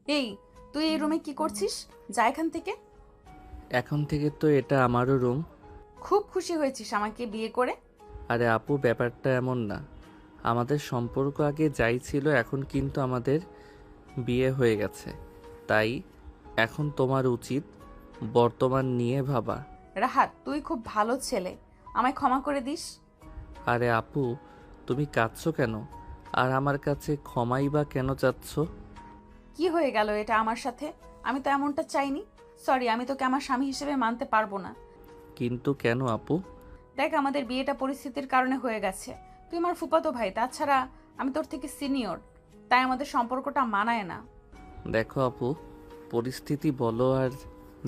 এই, তুই এই রুমে কি করছিস? যা এখান থেকে। এখন থেকে তো এটা আমারও রুম। খুব খুশি হয়েছিস আমাকে বিয়ে করে? আরে আপু, ব্যাপারটা এমন না। আমাদের সম্পর্ক আগে যাই ছিল, এখন কিন্তু আমাদের বিয়ে হয়ে গেছে। তাই এখন তোমার উচিত বর্তমান নিয়ে ভাবা। রাহাত, তুই খুব ভালো ছেলে, আমায় ক্ষমা করে দিস। আরে আপু, তুমি কাঁদছো কেন? আর আমার কাছে ক্ষমাই বা কেন চাচ্ছ? কি হয়ে গেল এটা আমার সাথে? আমি তো এমনটা চাইনি। সরি, আমি তোকে আমার স্বামী হিসেবে মানতে পারবো না। কিন্তু কেন আপু? দেখ, আমাদের বিয়েটা পরিস্থিতির কারণে হয়ে গেছে। তুই আমার ফুফাতো ভাই, তাছাড়া আমি তোর থেকে সিনিয়র। তাই আমাদের সম্পর্কটা মানায় না। দেখো আপু, পরিস্থিতি বলো আর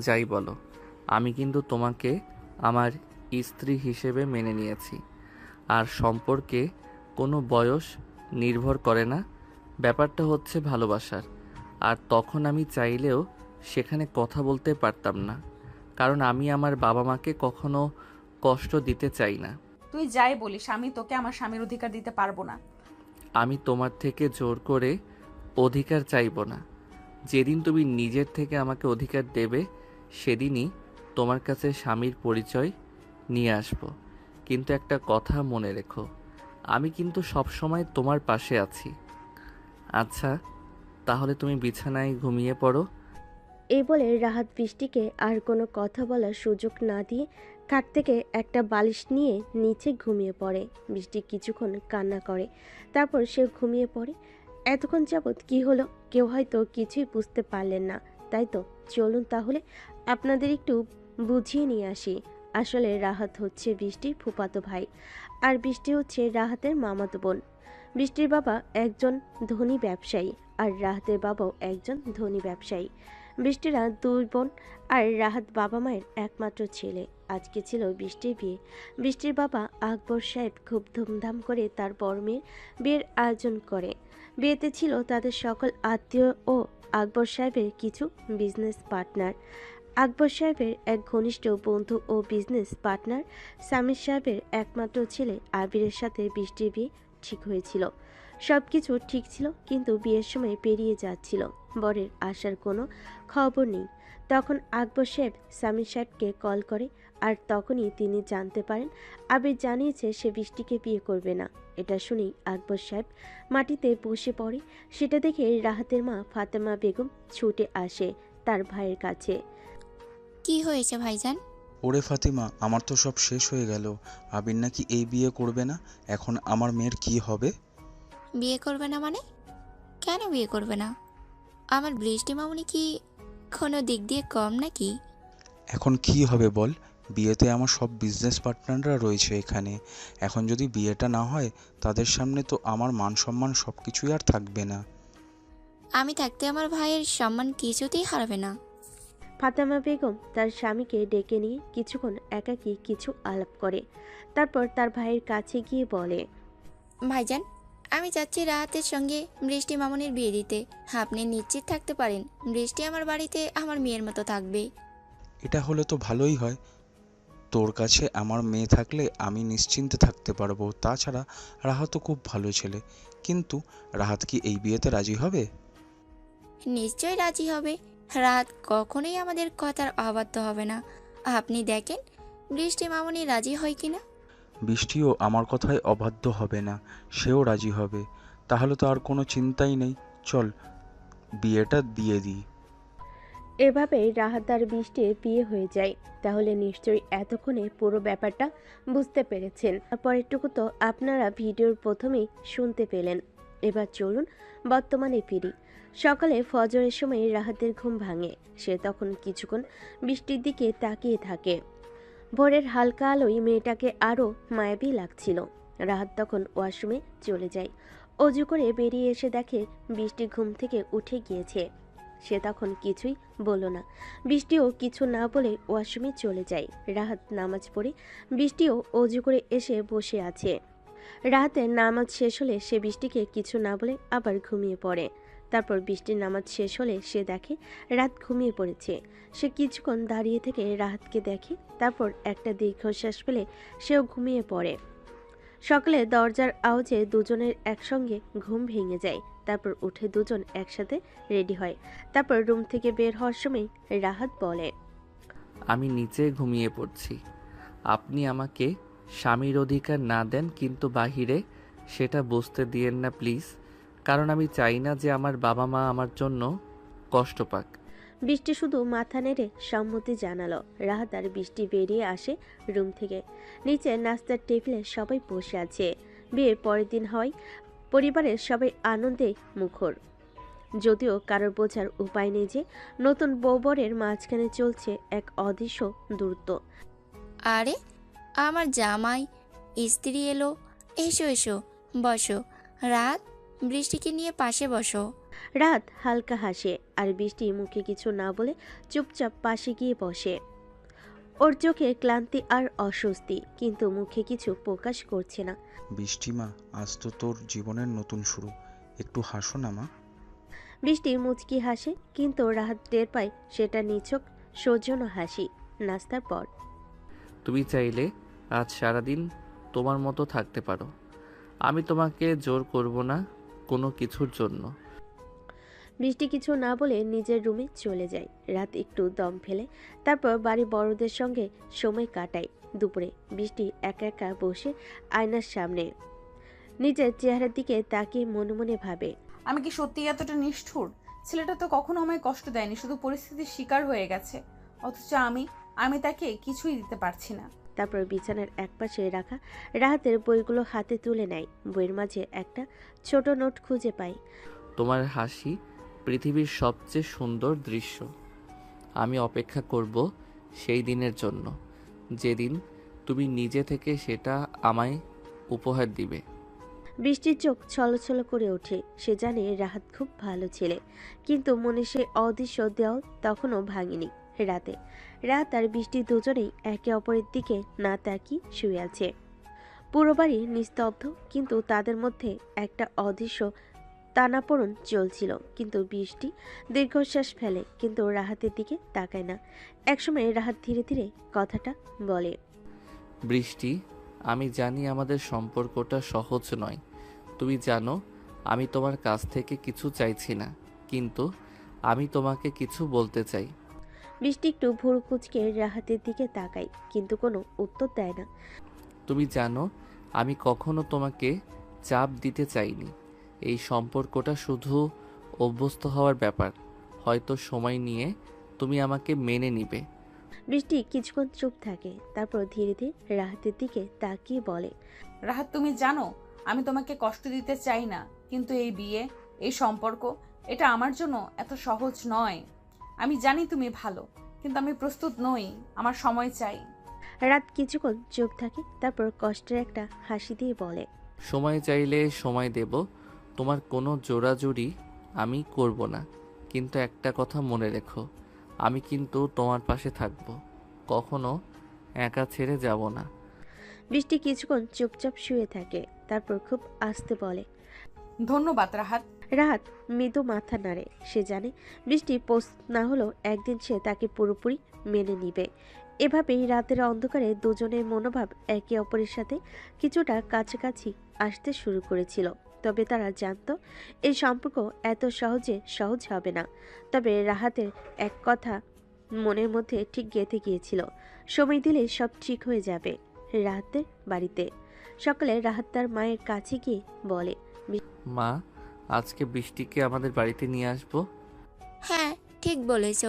যাই বলো, আমি কিন্তু তোমাকে আমার স্ত্রী হিসেবে মেনে নিয়েছি। আর সম্পর্কে কোনো বয়স নির্ভর করে না। ব্যাপারটা হচ্ছে ভালোবাসার। আর তখন আমি চাইলেও সেখানে কথা বলতে পারতাম না, কারণ আমি আমার বাবা মাকে কখনো কষ্ট দিতে চাই না। তুই যাই বলিস, আমি তোকে আমার স্বামীর অধিকার দিতে পারবো না। আমি তোমার থেকে জোর করে অধিকার চাইব না। যেদিন তুমি নিজের থেকে আমাকে অধিকার দেবে, সেদিনই তোমার কাছে স্বামীর পরিচয় নিয়ে আসব। কিন্তু একটা কথা মনে রেখো, আমি কিন্তু সবসময় তোমার পাশে আছি। আচ্ছা, তাহলে তুমি বিছানায় ঘুমিয়ে পড়ো। এই বলে রাহাত বৃষ্টিকে আর কোনো কথা বলার সুযোগ না দিয়ে খাট থেকে একটা বালিশ নিয়ে নিচে ঘুমিয়ে পড়ে। বৃষ্টি কিছুক্ষণ কান্না করে, তারপর সে ঘুমিয়ে পড়ে। এতক্ষণ যাবৎ কি হলো কেউ হয়তো কিছুই বুঝতে পারলেন না, তাই তো? চলুন তাহলে আপনাদের একটু বুঝিয়ে নিয়ে আসি। আসলে রাহাত হচ্ছে বৃষ্টির ফুফাতো ভাই, আর বৃষ্টি হচ্ছে রাহাতের মামাতো বোন। বৃষ্টির বাবা একজন ধনী ব্যবসায়ী, আর রাহাতের বাবাও একজন ধনী ব্যবসায়ী। বৃষ্টিরা দুই বোন, আর রাহাত বাবা মায়ের একমাত্র ছেলে। আজকে ছিল বৃষ্টির বিয়ে। বৃষ্টির বাবা আকবর সাহেব খুব ধুমধাম করে তার বড় মেয়ের বিয়ের আয়োজন করে। বিয়েতে ছিল তাদের সকল আত্মীয় ও আকবর সাহেবের কিছু বিজনেস পার্টনার। আকবর সাহেবের এক ঘনিষ্ঠ বন্ধু ও বিজনেস পার্টনার সামির সাহেবের একমাত্র ছেলে আবিরের সাথে বৃষ্টির বিয়ে ঠিক হয়েছিল। সবকিছু ঠিক ছিল, কিন্তু বিয়ের সময় পেরিয়ে যাচ্ছিল, বরের আসার কোনো খবর নেই। তখন আকবর সাহেব সামির সাহেবকে কল করে, আর তখনই তিনি জানতে পারেন আবির জানিয়েছে সে বৃষ্টিকে বিয়ে করবে না। এটা শুনেই আকবর সাহেব মাটিতে বসে পড়ে। সেটা দেখে রাহাতের মা ফাতেমা বেগম ছুটে আসে তার ভাইয়ের কাছে। কি হয়েছে ভাইজান? ওরে ফাতিমা, আমার তো সব শেষ হয়ে গেল। আবির নাকি এই বিয়ে করবে না। এখন আমার মেয়ের কি হবে? বিয়ে করবে না মানে? কেন বিয়ে করবে না? আমার বৃষ্টি মামুনি কি কোনো দিক দিয়ে কম নাকি? এখন কি হবে বল? বিয়েতে আমার সব বিজনেস পার্টনাররা রয়েছে এখানে। এখন যদি বিয়েটা না হয়, তাদের সামনে তো আমার মান সম্মান সব কিছুই আর থাকবে না। আমি থাকতে আমার ভাইয়ের সম্মান কিছুতেই হারাবে না। ফাতেমা বেগম তার স্বামীকে ডেকে নিয়ে কিছুক্ষণ একাকী কিছু আলাপ করে, তারপর তার ভাইয়ের কাছে গিয়ে বলে, ভাইজান, আমি চাচ্ছি রাহাতের সঙ্গে বৃষ্টি মামুনির বিয়ে দিতে। আপনি নিশ্চিত থাকতে পারেন বৃষ্টি আমার বাড়িতে আমার মেয়ের মতো থাকবে। এটা হলে তো ভালোই হয়। তোর কাছে আমার মেয়ে থাকলে আমি নিশ্চিন্তে থাকতে পারবো। তাছাড়া রাহাত তো খুব ভালো ছেলে। কিন্তু রাহাত কি এই বিয়েতে রাজি হবে? নিশ্চয়ই রাজি হবে। রাত কখনোই আমাদের কথার অবাধ্য হবে না। আপনি দেখেন বৃষ্টি মামুনি রাজি হয় কিনা। বৃষ্টিও আমার কথায় অবাধ্য হবে না, সেও রাজি হবে। তাহলে তো আর কোনো চিন্তাই নেই। চল, বিয়েটা দিয়ে দিই। এভাবেই রাহাত আর বৃষ্টির বিয়ে হয়ে যায়। তাহলে নিশ্চয়ই এতক্ষণে পুরো ব্যাপারটা বুঝতে পেরেছেন। পরেরটুকু তো আপনারা ভিডিওর প্রথমেই শুনতে পেলেন। এবার চলুন বর্তমানে ফিরি। সকালে ফজরের সময় রাহাতের ঘুম ভাঙে। সে তখন কিছুক্ষণ বৃষ্টির দিকে তাকিয়ে থাকে। ভোরের হালকা আলোয় মেয়েটাকে আরও মায়াবী লাগছিল। রাহাত তখন ওয়াশরুমে চলে যায়। অজু করে বেরিয়ে এসে দেখে বৃষ্টি ঘুম থেকে উঠে গিয়েছে। সে তখন কিছুই বলল না। বৃষ্টিও কিছু না বলে ওয়াশরুমে চলে যায়। রাহাত নামাজ পড়ে বৃষ্টিও অজু করে এসে বসে আছে। রাহাতের নামাজ শেষ হলে সে বৃষ্টিকে কিছু না বলে আবার ঘুমিয়ে পড়ে। তারপর বৃষ্টির নামাজ শেষ হলে সে দেখে রাত ঘুমিয়ে পড়েছে। সে কিছুক্ষণ দাঁড়িয়ে থেকে রাহাতকে দেখে, তারপর একটা দীর্ঘশ্বাস ফেলে সেও ঘুমিয়ে পড়ে। সকালে দরজার আওয়াজে দুজনের একসঙ্গে ঘুম ভেঙে যায়। তারপর উঠে দুজন একসাথে রেডি হয়। তারপর রুম থেকে বের হওয়ার সময় রাহাত বলে, আমি নিচে ঘুমিয়ে পড়ছি। আপনি আমাকে স্বামীর অধিকার না দেন কিন্তু বাহিরে সেটা বুঝতে দিয়েন না প্লিজ, কারণ আমি চাই না যে আমার বাবা মা আমার জন্য কষ্ট পাক। বৃষ্টি শুধু মাথা নেড়ে সম্মতি জানালো। রাহাত আর বৃষ্টি বেরিয়ে আসে রুম থেকে। নিচে নাস্তার টেবিলে সবাই বসে আছে। বিয়ের পরের দিন হয়, পরিবারের সবাই আনন্দে মুখর। যদিও কারোর বোঝার উপায় নেই যে নতুন বউবরের মাঝখানে চলছে এক অদৃশ্য দূরত্ব। আরে আমার জামাই স্ত্রী এলো, এসো এসো বসো। রাত, বৃষ্টিকে নিয়ে পাশে বসো। রাত হালকা হাসে আর বৃষ্টি মুখে কিছু না বলে চুপচাপ পাশে গিয়ে বসে। ওর চোখে ক্লান্তি আর অস্বস্তি, কিন্তু মুখে কিছু প্রকাশ করছে না। বৃষ্টি মা, আজ তো তোর জীবনের নতুন শুরু, একটু হাসো না মা। বৃষ্টি মুচকি হাসে, কিন্তু রাহাত টের পায় সেটা নিছক সৌজন্য হাসি। নাস্তার পর তুমি চাইলে আজ সারাদিন তোমার মতো থাকতে পারো, আমি তোমাকে জোর করব না কোনো কিছুর জন্য। বৃষ্টি কিছু না বলে নিজের রুমে চলে যায়। রাত একটু দম ফেলে, তারপর বাড়ি বড়দের সঙ্গে সময় কাটায়। দুপুরে বৃষ্টি একা একা বসে আয়নার সামনে নিজের চেহারার দিকে তাকিয়ে মনে মনে ভাবে, আমি কি সত্যি এতটা নিষ্ঠুর? ছেলেটা তো কখনো আমায় কষ্ট দেয়নি, শুধু পরিস্থিতির শিকার হয়ে গেছে, অথচ আমি তাকে কিছুই দিতে পারছি না। তারপর বিছানার একপাশে রাখা রাহাতের বইগুলো হাতে তুলে নেয়। বইয়ের মাঝে একটা ছোট নোট খুঁজে পায়। তোমার হাসি পৃথিবীর সবচেয়ে সুন্দর দৃশ্য। আমি অপেক্ষা করব সেই দিনের জন্য যেদিন তুমি নিজে থেকে সেটা আমায় উপহার দিবে। বৃষ্টির চোখ ছলছল করে ওঠে। সে জানে রাহাত খুব ভালো ছেলে, কিন্তু মনে সে অদৃশ্য দেওয়াল তখনও ভাঙেনি। রাত আর বৃষ্টি দুজনেই একে অপরের দিকে না তাকিয়ে শুয়ে আছে। পুরো বাড়ি নিস্তব্ধ, কিন্তু তাদের মধ্যে একটা অদৃশ্য টানাপোড়েন চলছিল। কিন্তু বৃষ্টি দীর্ঘশ্বাস ফেলে, কিন্তু রাহাতের দিকে তাকায় না। একসময় রাহাত ধীরে ধীরে কথাটা বলে, বৃষ্টি, আমি জানি আমাদের সম্পর্কটা সহজ নয়। তুমি জানো আমি তোমার কাছ থেকে কিছু চাইছি না, কিন্তু আমি তোমাকে কিছু বলতে চাই। বৃষ্টি একটু ভুরু কুঁচকে রাহাতের দিকে তাকায়, কিন্তু কোনো উত্তর দেয় না। তুমি জানো আমি কখনো তোমাকে চাপ দিতে চাইনি। এই সম্পর্কটা শুধু অভ্যস্ত হওয়ার ব্যাপার, হয়তো সময় নিয়ে তুমি আমাকে মেনে নিবে। বৃষ্টি কিছুক্ষণ চুপ থাকে, তারপর ধীরে ধীরে রাহাতের দিকে তাকিয়ে বলে, রাহাত, তুমি জানো আমি তোমাকে কষ্ট দিতে চাই না, কিন্তু এই বিয়ে, এই সম্পর্ক, এটা আমার জন্য এত সহজ নয়। আমি জানি তুমি ভালো, কিন্তু আমি প্রস্তুত নই, আমার সময় চাই। রাত কিছুক্ষণ চুপ থাকে, তারপর কষ্টের একটা হাসি দিয়ে বলে, সময় চাইলে সময় দেব, তোমার কোনো জোরাজুরি আমি করব না। কিন্তু একটা কথা মনে রেখো, আমি কিন্তু তোমার পাশে থাকব, কখনো একা ছেড়ে যাব না। বৃষ্টি কিছুক্ষণ চুপচাপ শুয়ে থাকে, তারপর খুব আস্তে বলে, ধন্যবাদ রাহাত। রাহাত মৃদু মাথা নাড়ে। সে জানে বৃষ্টি পোস্ট না হলেও একদিন সে তাকে পুরোপুরি মেনে নিবে। এভাবেই রাতের অন্ধকারে দুজনের মনোভাব একে অপরের সাথে কিছুটা কাছাকাছি আসতে শুরু করেছিল। তবে তারা জানতো এই সম্পর্ক এত সহজ হবে না। তবে রাহাতের এক কথা মনের মধ্যে ঠিক গেঁথে গিয়েছিল, সময় দিলে সব ঠিক হয়ে যাবে। রাহাতের বাড়িতে সকালে রাহাত তার মায়ের কাছে গিয়ে বলে, মা, আজকে বৃষ্টিকে আমাদের বাড়িতে নিয়ে আসবো। হ্যাঁ, ঠিক বলেছ।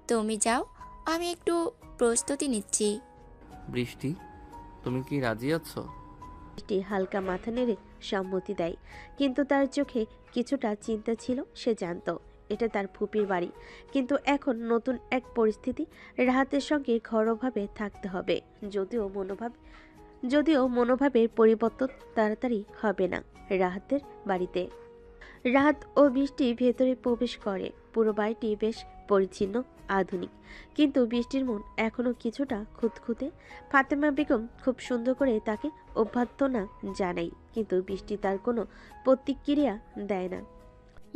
তুমি যাও, আমি একটু প্রস্তুতি নিচ্ছি। বৃষ্টি, তুমি কি রাজি আছো? বৃষ্টি হালকা মাথা নেড়ে সম্মতি দেয়, কিন্তু তার চোখে কিছুটা চিন্তা ছিল। সে জানতো এটা তার ফুপির বাড়ি, কিন্তু এখন নতুন এক পরিস্থিতি। রাহাতের সঙ্গে ঘরোয়াভাবে থাকতে হবে, যদিও মনোভাবের পরিবর্তন তাড়াতাড়ি হবে না। রাহাতের বাড়িতে রাহাত ও বৃষ্টি ভেতরে প্রবেশ করে। পুরো বাড়িটি বেশ পরিচ্ছন্ন, আধুনিক, কিন্তু বৃষ্টির মন এখনো কিছুটা খুঁতখুঁতে। ফাতেমা বেগম খুব সুন্দর করে তাকে অভ্যর্থনা জানায়, কিন্তু বৃষ্টি তার কোনো প্রতিক্রিয়া দেয় না।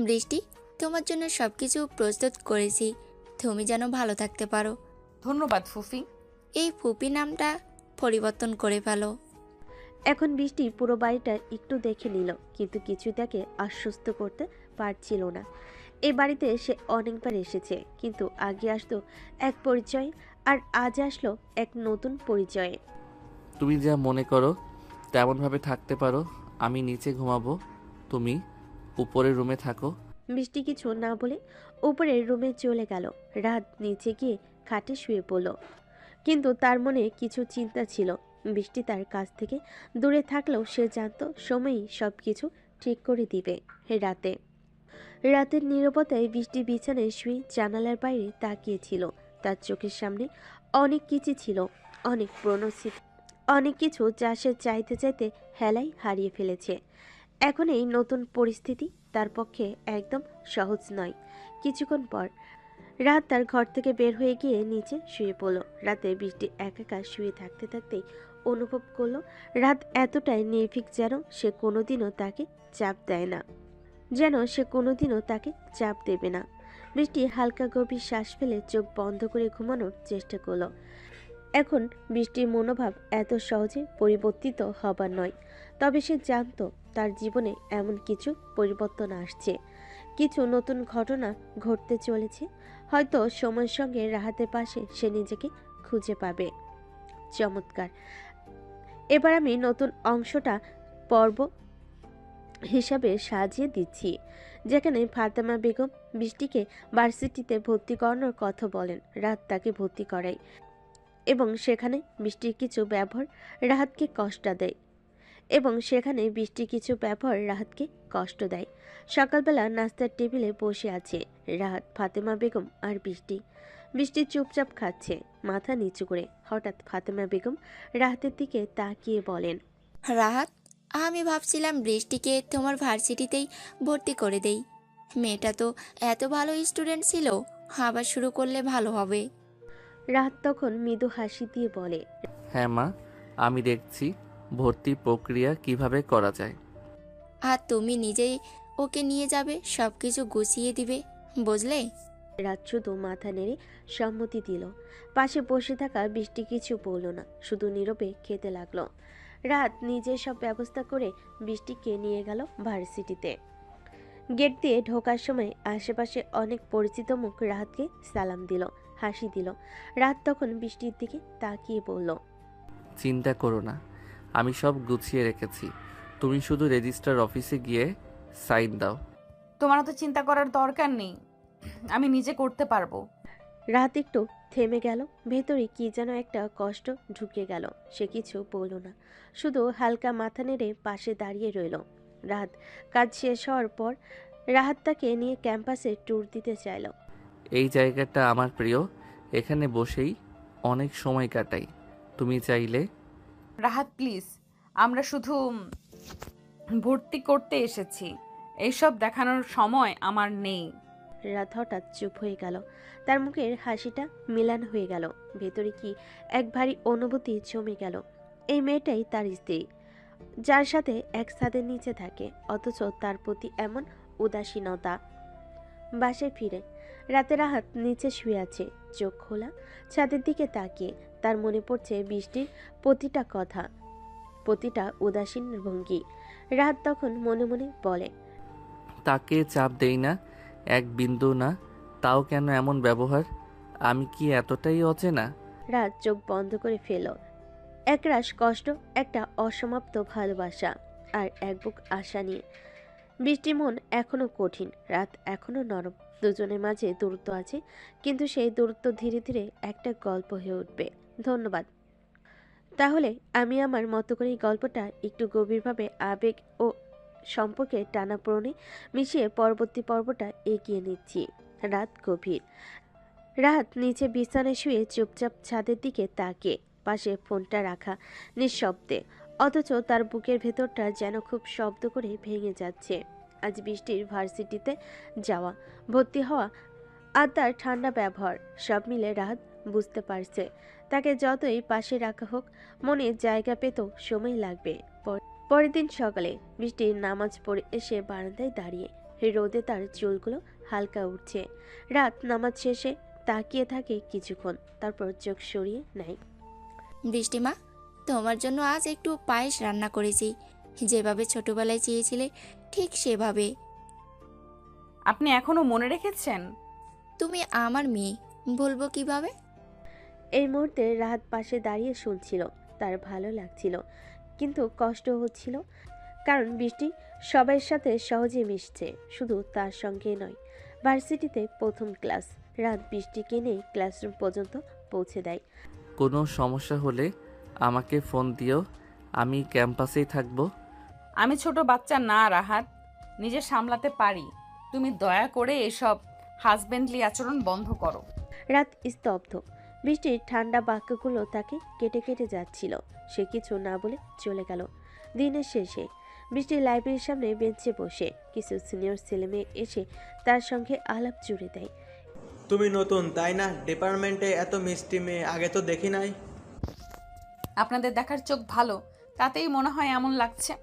বৃষ্টি, তোমার জন্য সবকিছু প্রস্তুত করেছি, তুমি যেন ভালো থাকতে পারো। ধন্যবাদ ফুফি। এই ফুপি নামটা পরিবর্তন করে ফেলো। এখন বৃষ্টি পুরো বাড়িটা একটু দেখে নিল, কিন্তু কিছু তাকে আশ্বস্ত করতে পারছিল না। এই বাড়িতে সে অনেকবার এসেছে, কিন্তু আগে আসতো এক পরিচয়, আর আজ আসলো এক নতুন পরিচয়ে। তুমি যা মনে করো তেমনভাবে থাকতে পারো। আমি নিচে ঘুমাবো, তুমি উপরের রুমে থাকো। বৃষ্টি কিছু না বলে উপরের রুমে চলে গেল। রাত নিচে গিয়ে খাটে শুয়ে পড়ল, কিন্তু তার মনে কিছু চিন্তা ছিল। বৃষ্টি তার কাছ থেকে দূরে থাকলেও সে জানতো সময়ই সব কিছু ঠিক করে দিবে। রাতের নীরবতায় বৃষ্টি বিছানায় শুয়ে জানালার বাইরে তাকিয়েছিল। তার চোখের সামনে অনেক কিছু ছিল, অনেক পুরনো স্মৃতি, অনেক কিছু যা সে চাইতে চাইতে হেলাই হারিয়ে ফেলেছে। এখন এই নতুন পরিস্থিতি তার পক্ষে একদম সহজ নয়। কিছুক্ষণ পর রাত তার ঘর থেকে বের হয়ে গিয়ে নিচে শুয়ে পড়ল। রাতে বৃষ্টি একা শুয়ে থাকতে থাকতেই অনুভব করলো রাত এতটাই নির্ভীক সে কোনোদিনও তাকে চাপ দেয় না, যেন সে কোনোদিনও তাকে চাপ দেবে না। বৃষ্টি হালকা গভীর শ্বাস ফেলে চোখ বন্ধ করে ঘুমানোর চেষ্টা করলো। এখন বৃষ্টির মনোভাব এত সহজে পরিবর্তিত হবার নয়, তবে সে জানতো তার জীবনে এমন কিছু পরিবর্তন আসছে, কিছু নতুন ঘটনা ঘটতে চলেছে। হয়তো সময়ের সঙ্গে রাহাতের পাশে সে নিজেকে খুঁজে পাবে। চমৎকার। এবার আমি নতুন অংশটা পর্ব হিসাবে সাজিয়ে দিচ্ছি, যেখানে ফাতেমা বেগম বৃষ্টিকে ভার্সিটিতে ভর্তি করানোর কথা বলেন। রাত তাকে ভর্তি করায় এবং সেখানে বৃষ্টির কিছু ব্যবহার রাহাতকে কষ্ট দেয়। সকালবেলা নাস্তার টেবিলে বসে আছে রাহাত, ফাতেমা বেগম আর বৃষ্টি চুপচাপ খাচ্ছে মাথা নিচু করে। হঠাৎ ফাতেমা বেগম রাহাতের দিকে তাকিয়ে বলেন, রাহাত, আমি ভাবছিলাম বৃষ্টিকে তোমার ভার্সিটিতেই ভর্তি করে দেই। মেয়েটা তো এত ভালো স্টুডেন্ট ছিল, আবার শুরু করলে ভালো হবে। রাহাত তখন মৃদু হাসি দিয়ে বলে, হ্যাঁ মা, আমি দেখছি ভর্তির প্রক্রিয়া কিভাবে করা যায়। আর তুমি নিজেই ওকে নিয়ে যাবে, সব কিছু গুছিয়ে দিবে, বুঝলে? রাত শুধু মাথা নেড়ে সম্মতি দিল। পাশে বসে থাকা বৃষ্টি কিছু বলল না, শুধু নীরবে খেতে লাগলো। রাত নিজে সব ব্যবস্থা করে বৃষ্টিকে নিয়ে গেল ভার্সিটিতে। গেট দিয়ে ঢোকার সময় আশেপাশে অনেক পরিচিত মুখ রাহাতকে সালাম দিল, হাসি দিল। রাত তখন বৃষ্টির দিকে তাকিয়ে বলল, চিন্তা করো না, আমি সব গুছিয়ে রেখেছি। তুমি শুধু রেজিস্ট্রার অফিসে গিয়ে সাইন দাও। তোমার তো চিন্তা করার দরকার নেই, আমি নিজে করতে পারবো। রাত একটু থেমে গেল। ভেতরে কি যেন একটা কষ্ট ঢুকে গেল। সে কিছু বলল না, শুধু হালকা মাথা নেড়ে পাশে দাঁড়িয়ে রইল। রাত কাজ শেষ হওয়ার পর রাহাত তাকে নিয়ে ক্যাম্পাসে ট্যুর দিতে চাইল। এই জায়গাটা আমার প্রিয়, এখানে বসেই অনেক সময় কাটাই। তুমি চাইলে। রাহাত প্লিজ, আমরা শুধু ভর্তি করতে এসেছি, এইসব দেখানোর সময় আমার নেই। রাত হঠাৎ চুপ হয়ে গেল। তার মুখের হাসিটা মিলান হয়ে গেল। ভেতরে কি এক ভারী অনুভূতি জমে গেল। এই মেয়েটাই তার স্ত্রী, যার সাথে এক ছাদের নিচে থাকে, অথচ তার প্রতি এমন উদাসীনতা। বাসায় ফিরে রাতে রাহাত নিচে শুয়ে আছে, চোখ খোলা, ছাদের দিকে তাকিয়ে। তার মনে পড়ছে বৃষ্টির প্রতিটা কথা, প্রতিটা উদাসীন ভঙ্গি। রাত তখন মনে মনে বলে, তাকে চাপ দেই না, এক বিন্দু না, তাও কেন এমন ব্যবহার? আমি কি এতটাই অচেনা? রাত চোখ বন্ধ করে ফেল। একরাশ কষ্ট, একটা অসমাপ্ত ভালোবাসা, আর এক বুক আশা নিয়ে। বৃষ্টির মন এখনো কঠিন, রাত এখনো নরম। দুজনের মাঝে দূরত্ব আছে, কিন্তু সেই দূরত্ব ধীরে ধীরে একটা গল্প হয়ে উঠবে। ধন্যবাদ। তাহলে আমি আমার মতো করে এই গল্পটা একটু গভীরভাবে আবেগ ও সম্পর্কে টানাপোড়েনে মিশিয়ে পরবর্তী পর্বটা এগিয়ে নিচ্ছি। রাত গভীর। রাত নিচে বিছানায় শুয়ে চুপচাপ ছাদের দিকে তাকিয়ে, পাশে ফোনটা রাখা নিঃশব্দে, অথচ তার বুকের ভেতরটা যেন খুব শব্দ করে ভেঙে যাচ্ছে। আজ বৃষ্টির ভার্সিটিতে যাওয়া, ভর্তি হওয়া আর তার ঠান্ডা ব্যবহার, সব মিলে রাত বুঝতে পারছে তাকে যতই পাশে রাখা হোক, মনে জায়গা পেত সময় লাগবে। পরের দিন সকালে বৃষ্টির নামাজ পড়ে এসে বারান্দায় দাঁড়িয়ে, রোদে তার চুলগুলো হালকা উঠছে। রাত নামাজ শেষে তাকিয়ে থাকে কিছুক্ষণ, তারপর চোখ সরিয়ে নেয়। বৃষ্টিমা, তোমার জন্য আজ একটু পায়েস রান্না করেছি, যেভাবে ছোটবেলায় চেয়েছিলে ঠিক সেভাবে। আপনি এখনো মনে রেখেছেন? তুমি আমার মেয়ে, বলবো কিভাবে? এই মুহূর্তে রাহাত পাশে দাঁড়িয়ে শুনছিল। তার ভালো লাগছিল, কিন্তু কষ্ট হচ্ছিল, কারণ বৃষ্টি সবার সাথে সহজে মিশছে, শুধু তার সঙ্গে নয়। ভার্সিটিতে প্রথম ক্লাস, রাত বৃষ্টিকে নিয়ে ক্লাসরুম পর্যন্ত পৌঁছে দেয়। কোনো সমস্যা হলে আমাকে ফোন দিও, আমি ক্যাম্পাসেই থাকবো। আমি ছোট বাচ্চা না রাহাত, নিজে সামলাতে পারি। তুমি দয়া করে এসব হাজবেন্ডলি আচরণ বন্ধ করো। রাত স্তব্ধ। বৃষ্টির ঠান্ডা বাক্যগুলো তাকে কেটে কেটে যাচ্ছিল। সে কিছু না বলে চলে গেল। দিনের শেষে বৃষ্টি লাইব্রেরির সামনে বেঞ্চে বসে কিছু সিনিয়র ছেলেমেয়ে এসে তার সঙ্গে আলাপ জুড়ে দেয়। তুমি নতুন তাই না? ডিপার্টমেন্টে এত মিষ্টি মেয়ে আগে তো দেখি নাই। আপনাদের দেখার চোখ ভালো, তাতেই মনে হয় এমন লাগছে।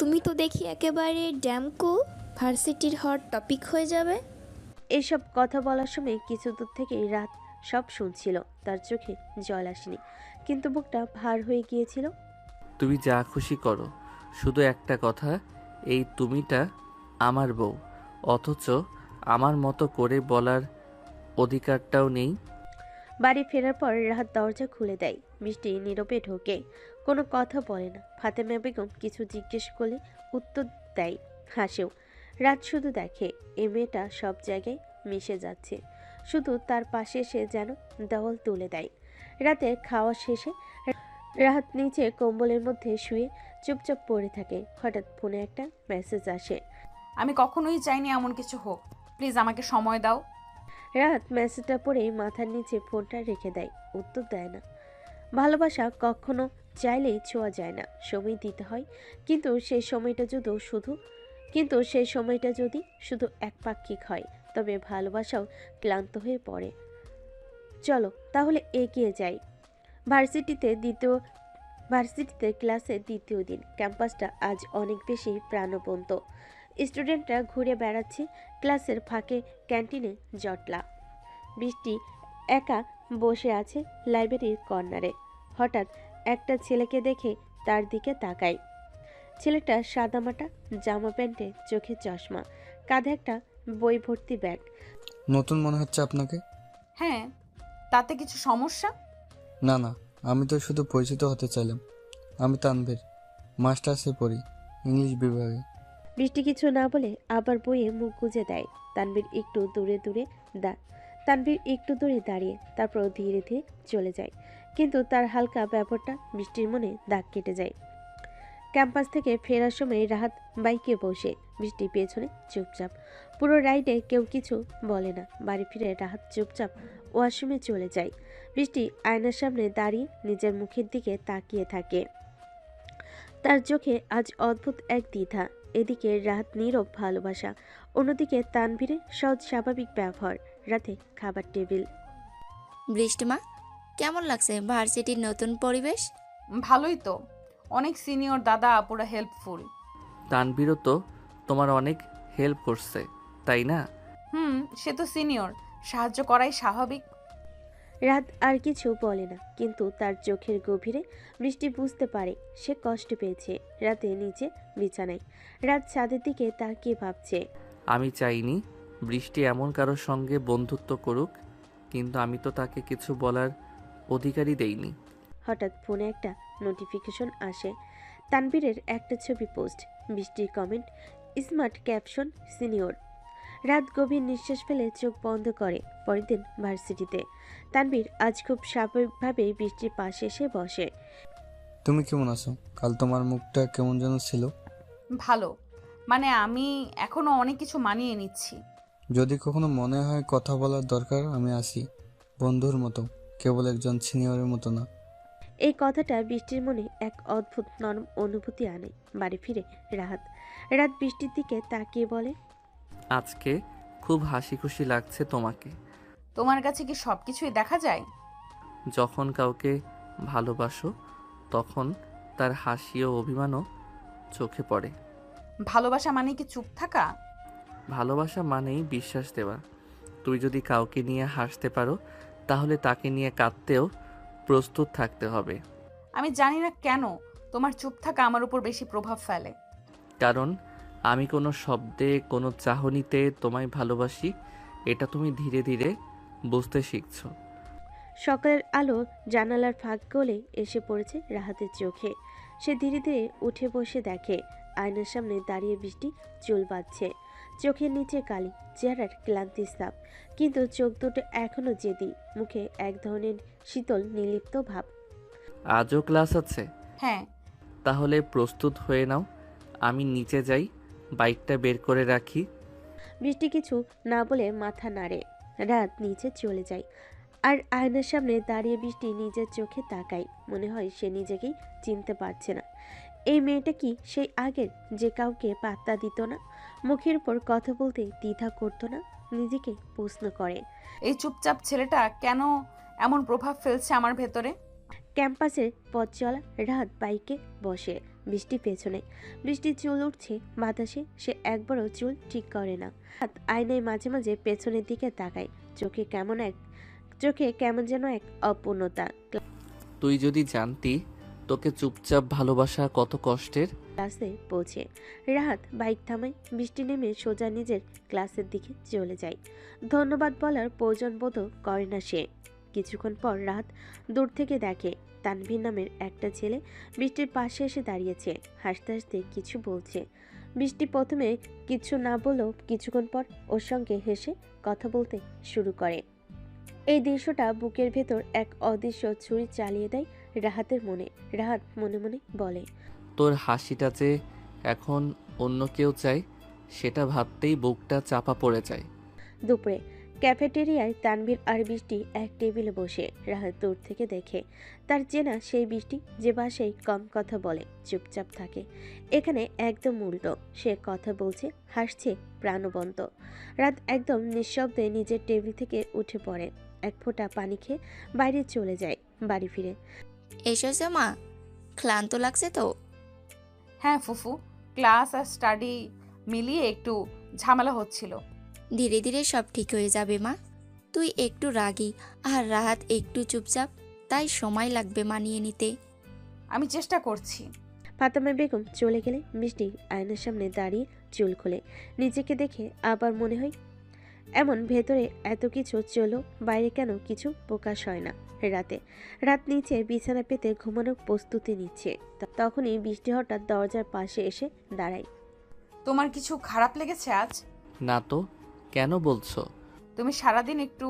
তুমি তো দেখি একেবারে ড্যামকো ভার্সিটির হট টপিক হয়ে যাবে। এইসব কথা বলার সময় কিছু দূর থেকেই রাত সব শুনছিল। তার চোখে জল আসেনি, কিন্তু বুকটা ভার হয়ে গিয়েছিল। তুমি যা খুশি করো, শুধু একটা কথা, এই তুমিটা আমার বউ, অথচ আমার মতো করে বলার অধিকারটাও নেই। বাড়ি ফেরার পর রাহাত দরজা খুলে দেয়। বৃষ্টি নীরবে ঢোকে, কোনো কথা বলে না। ফাতেমা বেগম কিছু জিজ্ঞেস করলে উত্তর দেয়, হাসেও। রাত শুধু দেখে এই মেয়েটা সব জায়গায় মিশে যাচ্ছে, শুধু তার পাশে সে যেন দেওয়াল তুলে দেয়। রাতে খাওয়া শেষে রাহাত নিচে কম্বলের মধ্যে শুয়ে চুপচাপ পড়ে থাকে। হঠাৎ ফোনে একটা মেসেজ আসে। আমি কখনোই চাইনি এমন কিছু হোক, প্লিজ আমাকে সময় দাও। রাহাত মেসেজটা পড়েই মাথার নিচে ফোনটা রেখে দেয়, উত্তর দেয় না। ভালোবাসা কখনো চাইলেই ছোঁয়া যায় না, সময় দিতে হয়। কিন্তু সেই সময়টা যদি শুধু একপাক্ষিক হয়, তবে ভালোবাসাও ক্লান্ত হয়ে পড়ে। চলো তাহলে এগিয়ে যাই। ভার্সিটিতে ক্লাসের দ্বিতীয় দিন। ক্যাম্পাসটা আজ অনেক বেশি প্রাণবন্ত। স্টুডেন্টরা ঘুরে বেড়াচ্ছে। ক্লাসের ফাঁকে ক্যান্টিনে জটলা। বৃষ্টি একা বসে আছে লাইব্রেরির কর্নারে। হঠাৎ একটা ছেলেকে দেখে তার দিকে তাকায়। ছেলেটা সাদামাটা জামা প্যান্টে, চোখে চশমা, কাঁধে একটা বই ভর্তি ব্যাগ। নতুন মনে হচ্ছে আপনাকে। হ্যাঁ, তাতে কিছু সমস্যা? না না, আমি তো শুধু পরিচিত হতে চাইলাম। আমি তানভীর, মাস্টার্সে পড়ি, ইংলিশ বিভাগে। বৃষ্টি কিছু না বলে আবার বইয়ে মুখ গুজে দেয়। তানভীর একটু দূরে দাঁড়িয়ে, তারপর ধীরে ধীরে চলে যায়। কিন্তু তার হালকা ব্যাপারটা বৃষ্টির মনে দাগ কেটে যায়। ক্যাম্পাস থেকে ফেরার সময় রাহাত বাইকে বসে, বৃষ্টি পেছনে চুপচাপ। পুরো রাইডে কেউ কিছু বলে না। বাড়ি ফিরে রাহাত চুপচাপ ওয়াশরুমে চলে যায়। বৃষ্টি আয়নার সামনে দাঁড়িয়ে নিজের মুখের দিকে তাকিয়ে থাকে। তার চোখে আজ অদ্ভুত এক দ্বিধা। এদিকে রাহাত নীরব ভালোবাসা, অন্যদিকে তানভীরের সহজ স্বাভাবিক ব্যবহার। রাতে খাবার টেবিল। বৃষ্টিমা, কেমন লাগছে ভার্সিটির নতুন পরিবেশ? ভালোই তো, অনেক সিনিয়র দাদা আপুরা হেল্পফুল। তানভীরও তো তোমার অনেক হেল্প করছে, তাই না? সে তো সিনিয়র, সাহায্য করাই স্বাভাবিক। রাত আর কিছু বলে না, কিন্তু তার চোখের গভীরে বৃষ্টি বুঝতে পারে সে কষ্ট পেয়েছে। রাতে নিচে বিছানায় রাত ছাদের দিকে তাকিয়ে ভাবছে। আমি চাইনি বৃষ্টি এমন কারোর সঙ্গে বন্ধুত্ব করুক, কিন্তু আমি তো তাকে কিছু বলার অধিকারই দেইনি। হঠাৎ ফোনে একটা নোটিফিকেশন আসে। তানভীরের একটা ছবি পোস্ট, বৃষ্টির কমেন্ট, স্মার্ট ক্যাপশন, সিনিয়র। রাত গভীর নিঃশ্বাস ফেলে চোখ বন্ধ করে। পরের দিন ভার্সিটিতে তানভীর আজ খুব স্বাভাবিকভাবে বৃষ্টির পাশে এসে বসে। তুমি কেমন আছো? কাল তোমার মুখটা কেমন যেন ছিল। ভালো, মানে আমি এখনো অনেক কিছু মানিয়ে নিচ্ছি। যদি কখনো মনে হয় কথা বলার দরকার, আমি আসি, বন্ধুর মতো, কেবল একজন সিনিয়রের মতো না। এই কথাটা বৃষ্টির মনে এক অদ্ভুত নরম অনুভূতি আনে। বাড়ি ফিরে রাত বৃষ্টির দিকে তাকিয়ে বলে, আজকে খুব হাসি খুশি লাগছে তোমাকে। তোমার কাছে কি সব কিছুই দেখা যায়? যখন কাউকে ভালোবাসো তখন তার হাসি ও অভিমানও চোখে পড়ে। ভালোবাসা মানে কি চুপ থাকা? ভালোবাসা মানেই বিশ্বাস দেওয়া। তুই যদি কাউকে নিয়ে হাসতে পারো, তাহলে তাকে নিয়ে কাঁদতেও প্রস্তুত থাকতে হবে। আমি জানি না কেন তোমার চুপ থাকা আমার উপর বেশি প্রভাব ফেলে। কারণ আমি কোনো শব্দে, কোনো চাহনিতে তোমায় ভালোবাসি, এটা তুমি ধীরে ধীরে বুঝতে শিখছো। সকালের আলো জানালার ফাঁক গলে এসে পড়েছে রাহাতের চোখে। সে ধীরে ধীরে উঠে বসে দেখে আয়নার সামনে দাঁড়িয়ে বৃষ্টি চুল বাঁধছে। চোখের নিচে কালি, চেহারার ক্লান্তি ছাপ, কিন্তু চোখ দুটো এখনো জেদি, মুখে এক ধরনের শীতল নির্লিপ্ত ভাব। আজও ক্লাস আছে? হ্যাঁ। তাহলে প্রস্তুত হয়ে নাও, আমি নিচে যাই, বাইকটা বের করে রাখি। বৃষ্টি কিছু না বলে মাথা নাড়ে। রাত নিচে চলে যায় আর আয়নার সামনে দাঁড়িয়ে বৃষ্টি নিজের চোখে তাকায়। মনে হয় সে নিজেকেই চিনতে পারছে না। এই মেয়েটা কি সেই আগের, যে কাউকে পাত্তা দিত না, মুখের উপর কথা বলতে দ্বিধা করতো না? নিজেকে প্রশ্ন করে। এই চুপচাপ ছেলেটা কেন এমন প্রভাব ফেলছে আমার ভেতরে? ক্যাম্পাসের পথ চলা রাত বাইকে বসে, বৃষ্টি পেছনে। বৃষ্টির চুল উঠছে বাতাসে, সে একবারও চুল ঠিক করে না। রাত আয়নায় মাঝে মাঝে পেছনের দিকে তাকায়, চোখে কেমন যেন এক অপূর্ণতা। তুই যদি জানতি তোকে চুপচাপ ভালোবাসা কত কষ্টের। ক্লাসে পৌঁছে রাহাত বাইক থামায়, বৃষ্টি নেমে সোজা নিজের ক্লাসের দিকে চলে যায়। ধন্যবাদ বলার প্রয়োজন বোধ করে না সে। কিছুক্ষণ পর রাহাত দূর থেকে দেখে তানভীর নামের একটা ছেলে বৃষ্টির পাশে এসে দাঁড়িয়েছে, হাসতে হাসতে কিছু বলছে। বৃষ্টি প্রথমে কিছু না বলেও কিছুক্ষণ পর ওর সঙ্গে হেসে কথা বলতে শুরু করে। এই দৃশ্যটা বুকের ভেতর এক অদৃশ্য ছুরি চালিয়ে দেয় রাহাতের মনে। রাহাত মনে মনে বলে, তোর হাসিটা যে এখন অন্য কেউ চায়, সেটা ভাবতেই বুকটা চাপা পড়ে যায়। দুপুরে ক্যাফেটেরিয়ায় তানভীর আর বৃষ্টি এক টেবিলে বসে। রাহাত দূর থেকে দেখে তার চেনা সেই বৃষ্টি, যে বাসায় কম কথা বলে, চুপচাপ থাকে। এখানে একদম উল্টো, সে কথা বলছে, হাসছে প্রাণবন্ত। রাত একদম নিঃশব্দে নিজের টেবিল থেকে উঠে পড়ে, এক ফোঁটা পানি খেয়ে বাইরে চলে যায়। বাড়ি ফিরে এসেছো মা? ক্লান্ত লাগছে তো? হ্যাঁ ফুফু, ক্লাস আর স্টাডি মিলিয়ে একটু ঝামেলা হচ্ছিল। ধীরে ধীরে সব ঠিক হয়ে যাবে মা। তুই একটু রাগী আর রাহাত একটু চুপচাপ, তাই সময় লাগবে মানিয়ে নিতে। আমি চেষ্টা করছি। ফাতেমা বেগম চলে গেলে বৃষ্টি আয়নার সামনে দাঁড়িয়ে চুল খোলে। নিজেকে দেখে আবার মনে হয়, এমন ভেতরে এত কিছু চলো, বাইরে কেন কিছু প্রকাশ হয় না। রাত নিচে বিছানা পেতে ঘুমানোর প্রস্তুতি নিচ্ছে, তখনই বৃষ্টি হঠাৎ দরজার পাশে এসে দাঁড়ায়। তোমার কিছু খারাপ লেগেছে আজ? না তো, কেন বলছো? তুমি সারাদিন একটু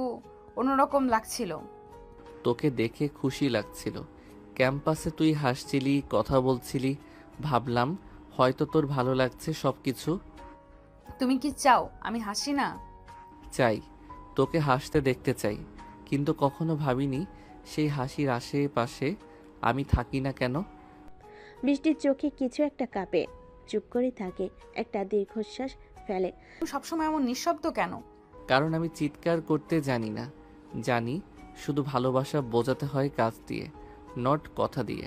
অন্যরকম লাগছিল। তোকে দেখে খুশি লাগছিল। ক্যাম্পাসে তুই হাসছিলি, কথা বলছিলি, ভাবলাম হয়তো তোর ভালো লাগছে সব কিছু। তুমি কি চাও আমি হাসি না? চাই, তোকে হাসতে দেখতে চাই, কিন্তু কখনো ভাবিনি সেই হাসির আশেপাশে আমি থাকি না কেন। বৃষ্টির চোখে কিছু একটা কাঁপে, চুপ করে থাকে, একটা দীর্ঘশ্বাস ফেলে। তুমি সবসময় এমন নিঃশব্দ কেন? কারণ আমি চিৎকার করতে জানি না। জানি শুধু ভালোবাসা বোঝাতে হয় কাজ দিয়ে, নট কথা দিয়ে।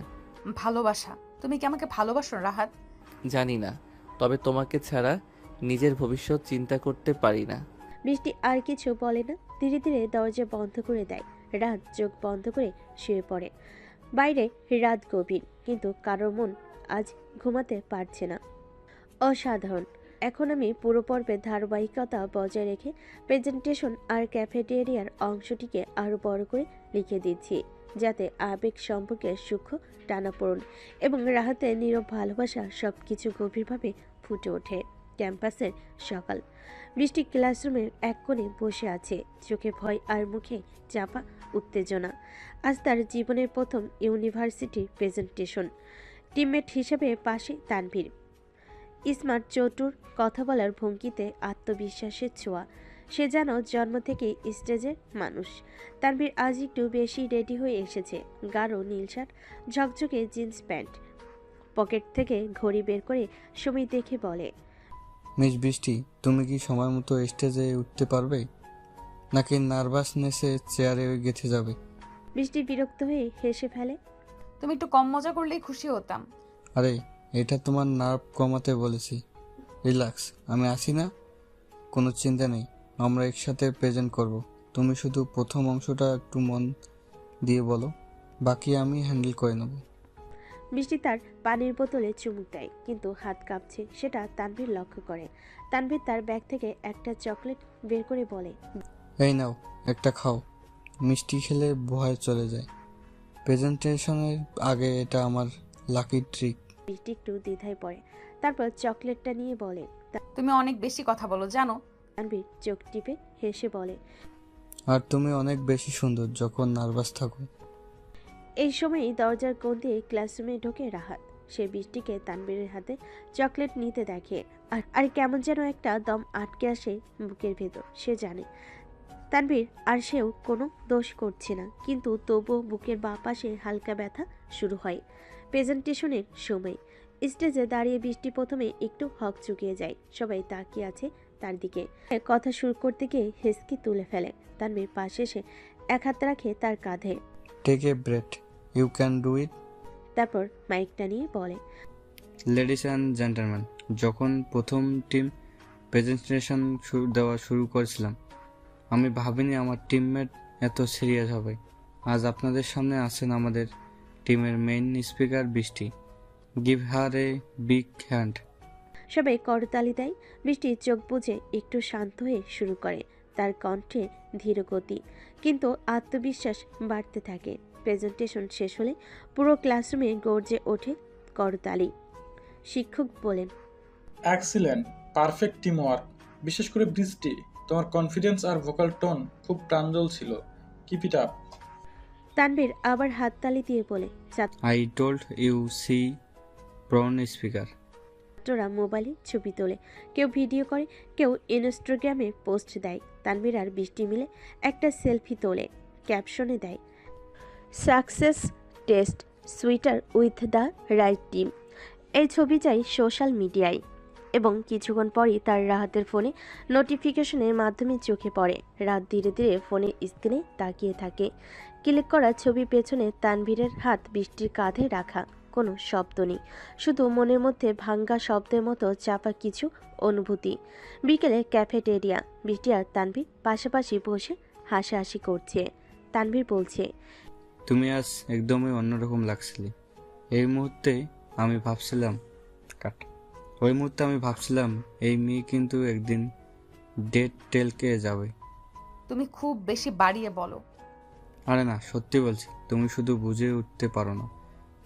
ভালোবাসা? তুমি কি আমাকে ভালোবাসো রাহাত? জানি না, তবে তোমাকে ছাড়া নিজের ভবিষ্যৎ চিন্তা করতে পারি না। বৃষ্টি আর কিছু বলে না, ধীরে ধীরে দরজা বন্ধ করে দেয়। রাত চোখ বন্ধ করে শুয়ে পড়ে। বাইরে রাত গভীর, কিন্তু কারোর মন আজ ঘুমাতে পারছে না। অসাধারণ। এখন আমি পুরো পর্বের ধারাবাহিকতা বজায় রেখে প্রেজেন্টেশন আর ক্যাফেটেরিয়ার অংশটিকে আরও বড় করে লিখে দিচ্ছি, যাতে আবেগ সম্পর্কের সূক্ষ্ম টানাপোড়েন এবং রাহাতের নীরব ভালোবাসা সব কিছু গভীরভাবে ফুটে ওঠে। ক্যাম্পাসের সকাল। বৃষ্টি ক্লাসরুমের এক কোণে বসে আছে, চোখে ভয় আর মুখে চাপা উত্তেজনা। আজ তার জীবনের প্রথম ইউনিভার্সিটি প্রেজেন্টেশন। টিমমেট হিসেবে পাশে তানভীর। স্মার্ট, চতুর, কথা বলার ভঙ্গিতে আত্মবিশ্বাসের ছোঁয়া। সে যেন জন্ম থেকে স্টেজের মানুষ। তানভীর আজ একটু বেশি রেডি হয়ে এসেছে। গাঢ় নীল শার্ট, ঝকঝকে জিন্স প্যান্ট। পকেট থেকে ঘড়ি বের করে সময় দেখে বলে, মিস বৃষ্টি, তুমি কি সময় মতো স্টেজে উঠতে পারবে, নাকি নার্ভাসনেসে চেয়ারে গেঁথে যাবে? বৃষ্টি বিরক্ত হয়ে হেসে ফেলে। তুমি একটু কম মজা করলেই খুশি হতাম। আরে, এটা তোমার নার্ভ কমাতে বলেছি। রিল্যাক্স, আমি আসি না, কোনো চিন্তা নেই, আমরা একসাথে প্রেজেন্ট করব। তুমি শুধু প্রথম অংশটা একটু মন দিয়ে বলো, বাকি আমি হ্যান্ডেল করে নেব। বৃষ্টি তার পানির বোতলে চুমুক দেয়, কিন্তু হাত কাঁপছে সেটা তানভীর লক্ষ্য করে। তানভীর তার ব্যাগ থেকে একটা চকলেট বের করে বলে, এই নাও, একটা খাও। মিষ্টি খেলে ভয় চলে যায়। প্রেজেন্টেশনের আগে এটা আমার লাকি ট্রিক। বৃষ্টি একটু দ্বিধায় পড়ে, তারপর চকলেটটা নিয়ে বলে। তুমি অনেক বেশি কথা বলো জানো। তানভীর চোখ টিপে হেসে বলে, আর তুমি অনেক বেশি সুন্দর যখন নার্ভাস থাকো। এই সময়ই দরজার কোণ দিয়ে ক্লাসরুমে ঢোকে রাহাত। সে বৃষ্টিকে তানভীরের হাতে চকলেট নিতে দেখে, আর কেমন যেন একটা দম আটকে আসে বুকের ভেতর। সে জানে তানভীর আর সেও কোনো দোষ করছে না, কিন্তু তবুও বুকের বাঁ পাশে হালকা ব্যথা শুরু হয়। প্রেজেন্টেশনের সময় স্টেজে দাঁড়িয়ে বৃষ্টি প্রথমে একটু হকচকিয়ে যায়। সবাই তাকিয়ে আছে তার দিকে। কথা শুরু করতে গিয়ে হেসকি তুলে ফেলে। তানভীর পাশে এসে এক হাত রাখে তার কাঁধে, take a breath, you can do it. তারপর মাইকটা নিয়ে বলে, লেডিস অ্যান্ড জেন্টলম্যান, যখন প্রথম টিম প্রেজেন্টেশন দেওয়া শুরু করেছিলাম, আমি ভাবিনি আমার টিমমেট এত সিরিয়াস হবে। আজ আপনাদের সামনে আছেন আমাদের টিমের মেইন স্পিকার বৃষ্টি। Give her a big hand. সবাই করতালি দেয়। বৃষ্টি চোখ বুজে একটু শান্ত হয়ে শুরু করে। তার কণ্ঠে ধীর গতি, কিন্তু আত্মবিশ্বাস বাড়তে থাকে। প্রেজেন্টেশন শেষ হলে পুরো ক্লাসরুমে গর্জে ওঠে করতালি। শিক্ষক বলেন, এক্সিলেন্ট, পারফেক্ট টিম ওয়ার্ক। বিশেষ করে বৃষ্টি, তোমার কনফিডেন্স আর ভোকাল টোন খুব প্রাঞ্জল ছিল। Keep it up. তানভীর আবার হাততালি দিয়ে বলে, I told you see brown speaker. ছাত্ররা মোবাইলে ছবি তোলে, কেউ ভিডিও করে, কেউ ইনস্টাগ্রামে পোস্ট দেয়। তানভীর আর বৃষ্টি মিলে একটা সেলফি তোলে, ক্যাপশনে দেয়, success taste sweeter with the right team. এই ছবি চাই সোশ্যাল মিডিয়ায়। এবং কিছুক্ষণ পরই তার রাহাতের ফোনে নোটিফিকেশনের মাধ্যমে চোখে পড়ে। রাত ধীরে ধীরে ফোনের স্ক্রিনে তাকিয়ে থাকে। ক্লিক করা ছবি পেছনে তানভীরের হাত বৃষ্টির কাঁধে রাখা। কোনো শব্দ নেই, শুধু মনের মধ্যে ভাঙ্গা শব্দের মতো চাপা কিছু অনুভূতি। বিকেলে ক্যাফেটেরিয়া, বৃষ্টি আর তানভীর পাশাপাশি বসে হাসাহাসি করছে। তানভীর বলছে, তুমি আজ একদমই অন্যরকম লাগছিলে। এই মুহূর্তে আমি ভাবছিলাম ওই মুহূর্তে আমি ভাবছিলাম এই মেয়ে কিন্তু একদিন ডেট টেলকে যাবে। তুমি খুব বেশি বাড়িয়ে বলো। আরে না, সত্যি বলছি, তুমি শুধু বুঝে উঠতে পারো না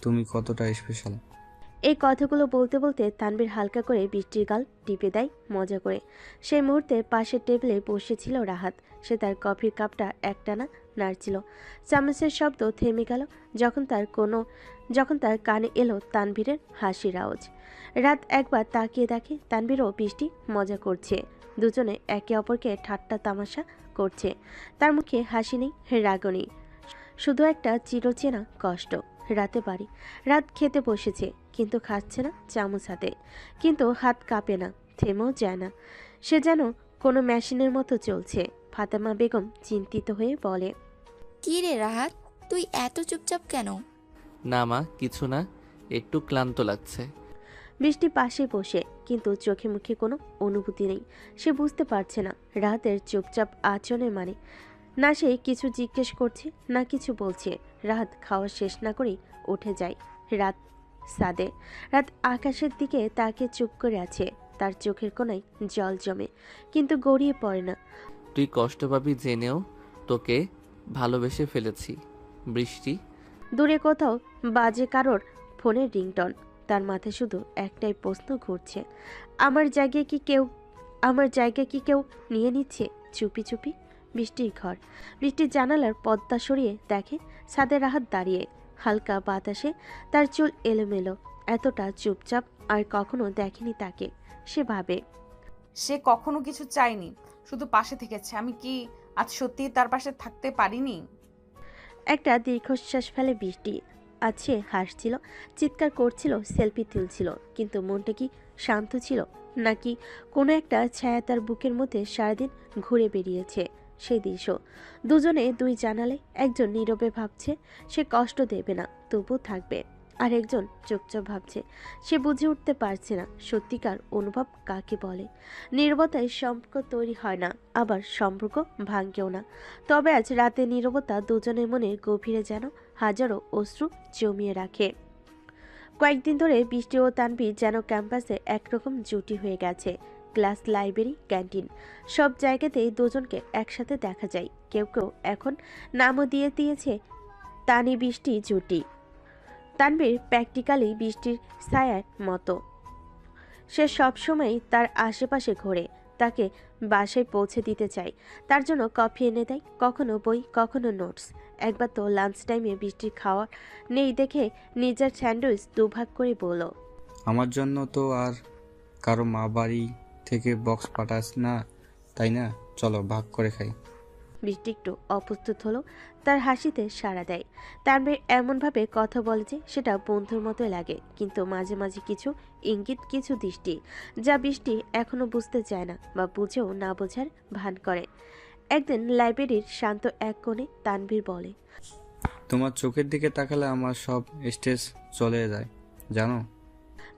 তুমি কতটা স্পেশাল। এই কথাগুলো বলতে বলতে তানভীর হালকা করে বৃষ্টির গাল টিপে দেয় মজা করে। সেই মুহূর্তে পাশের টেবিলে বসেছিল রাহাত। সে তার কফির কাপটা একটানা নাড়ছিল। চামচের শব্দ থেমে গেল যখন তার কানে এলো তানভীরের হাসির আওয়াজ। রাত একবার তাকিয়ে দেখে তানভীর ও বৃষ্টি মজা করছে। দুজনে একে অপরকে ঠাট্টা তামাশা করছে। তার মুখে হাসি নেই, রাগও নেই, শুধু একটা চিরচেনা কষ্ট। রাতে বাড়ি। রাত খেতে বসেছে, কিন্তু খাচ্ছে না চামচ হাতে। কিন্তু হাত কাঁপে না, থেমেও যায় না। সে যেন কোনো মেশিনের মতো চলছে। ফাতেমা বেগম চিন্তিত হয়ে বলে, কি রে রাহাত, তুই এত চুপচাপ কেন? না মা, কিছু না, একটু ক্লান্ত লাগছে। বৃষ্টি পাশে বসে, কিন্তু চোখে মুখে কোনো অনুভূতি নেই। সে বুঝতে পারছে না রাহাতের চুপচাপ আচরণের মানে। না সে কিছু জিজ্ঞেস করছে, না কিছু বলছে। রাত খাওয়া শেষ না করেই উঠে যায়। রাত সাদে। রাত আকাশের দিকে তাকে চুপ করে আছে। তার চোখের কোণায় জল জমে, কিন্তু গড়িয়ে পড়ে না। তুই কষ্ট পাবি জেনেও তোকে ভালোবেসে ফেলেছি বৃষ্টি। দূরে কোথাও বাজে কারোর ফোনের রিংটন। তার মাথায় শুধু একটাই প্রশ্ন ঘুরছে, আমার জায়গায় কি কেউ নিয়ে নিচ্ছে চুপি চুপি? বৃষ্টির ঘর। বৃষ্টির জানালার পর্দা সরিয়ে দেখে ছাদে রাহাত দাঁড়িয়ে। হালকা বাতাসে তার চুল এলোমেলো। এতটা চুপচাপ আর কখনো দেখেনি তাকে। সে ভাবে, সে কখনো কিছু চায়নি, শুধু পাশে থেকেছে। আমি কি আজ সত্যিই তার পাশে থাকতে পারিনি? একটা দীর্ঘশ্বাস ফেলে বৃষ্টি। আজ সে হাসছিল, চিৎকার করছিল, সেলফি তুলছিল, কিন্তু মনটা কি শান্ত ছিল, নাকি কোনো একটা ছায়া তার বুকের মধ্যে সারাদিন ঘুরে বেরিয়েছে? সেই দৃশ্য। দুজনে দুই জানালে, একজন নীরবে ভাবছে সে কষ্ট দেবে না, তবু থাকবে। আর একজন চুপচাপ ভাবছে সে বুঝে উঠতে পারছে না সত্যিকার অনুভব কাকে বলে। নীরবতায় সম্পর্ক তৈরি হয় না, আবার সম্পর্ক ভাঙ্গেও না। তবে আজ রাতে নীরবতা দুজনের মনের গভীরে যেন হাজারো অশ্রু জমিয়ে রাখে। কয়েকদিন ধরে বৃষ্টি ও তানভীর যেন ক্যাম্পাসে একরকম জুটি হয়ে গেছে। ক্লাস, লাইব্রেরি, ক্যান্টিন সব জায়গাতেই দুজনকে একসাথে দেখা যায়। কেউ কেউ এখন নামও দিয়ে দিয়েছে তানি বৃষ্টি জুটি। তানভীর প্র্যাকটিক্যালি বৃষ্টির ছায়ার মতো। সে সবসময় তার আশেপাশে ঘোরে, তাকে বাসায় পৌঁছে দিতে চায়, তার জন্য কফি এনে দেয়, কখনো বই, কখনো নোটস। একবার তো লাঞ্চ টাইমে বৃষ্টির খাওয়া নেই দেখে নিজের স্যান্ডউইচ দুভাগ করে বলল, আমার জন্য তো আর কারো মা বাড়ি থেকে বক্স পাঠাস না, তাই না? চলো ভাগ করে খাই। বৃষ্টি একটু অপ্রস্তুত হলো, তার হাসিতে সাড়া দেয়। তানভীর এমনভাবে কথা বলে যে সেটা বন্ধুর মতোই লাগে, কিন্তু মাঝে মাঝে কিছু ইঙ্গিত, কিছু দৃষ্টি যা বৃষ্টি এখনো বুঝতে চায় না বা বুঝেও না বোঝার ভান করে। একদিন লাইব্রেরির শান্ত এক কোণে তানভীর বলে, তোমার চোখের দিকে তাকালে আমার সব স্ট্রেস চলে যায়, জানো?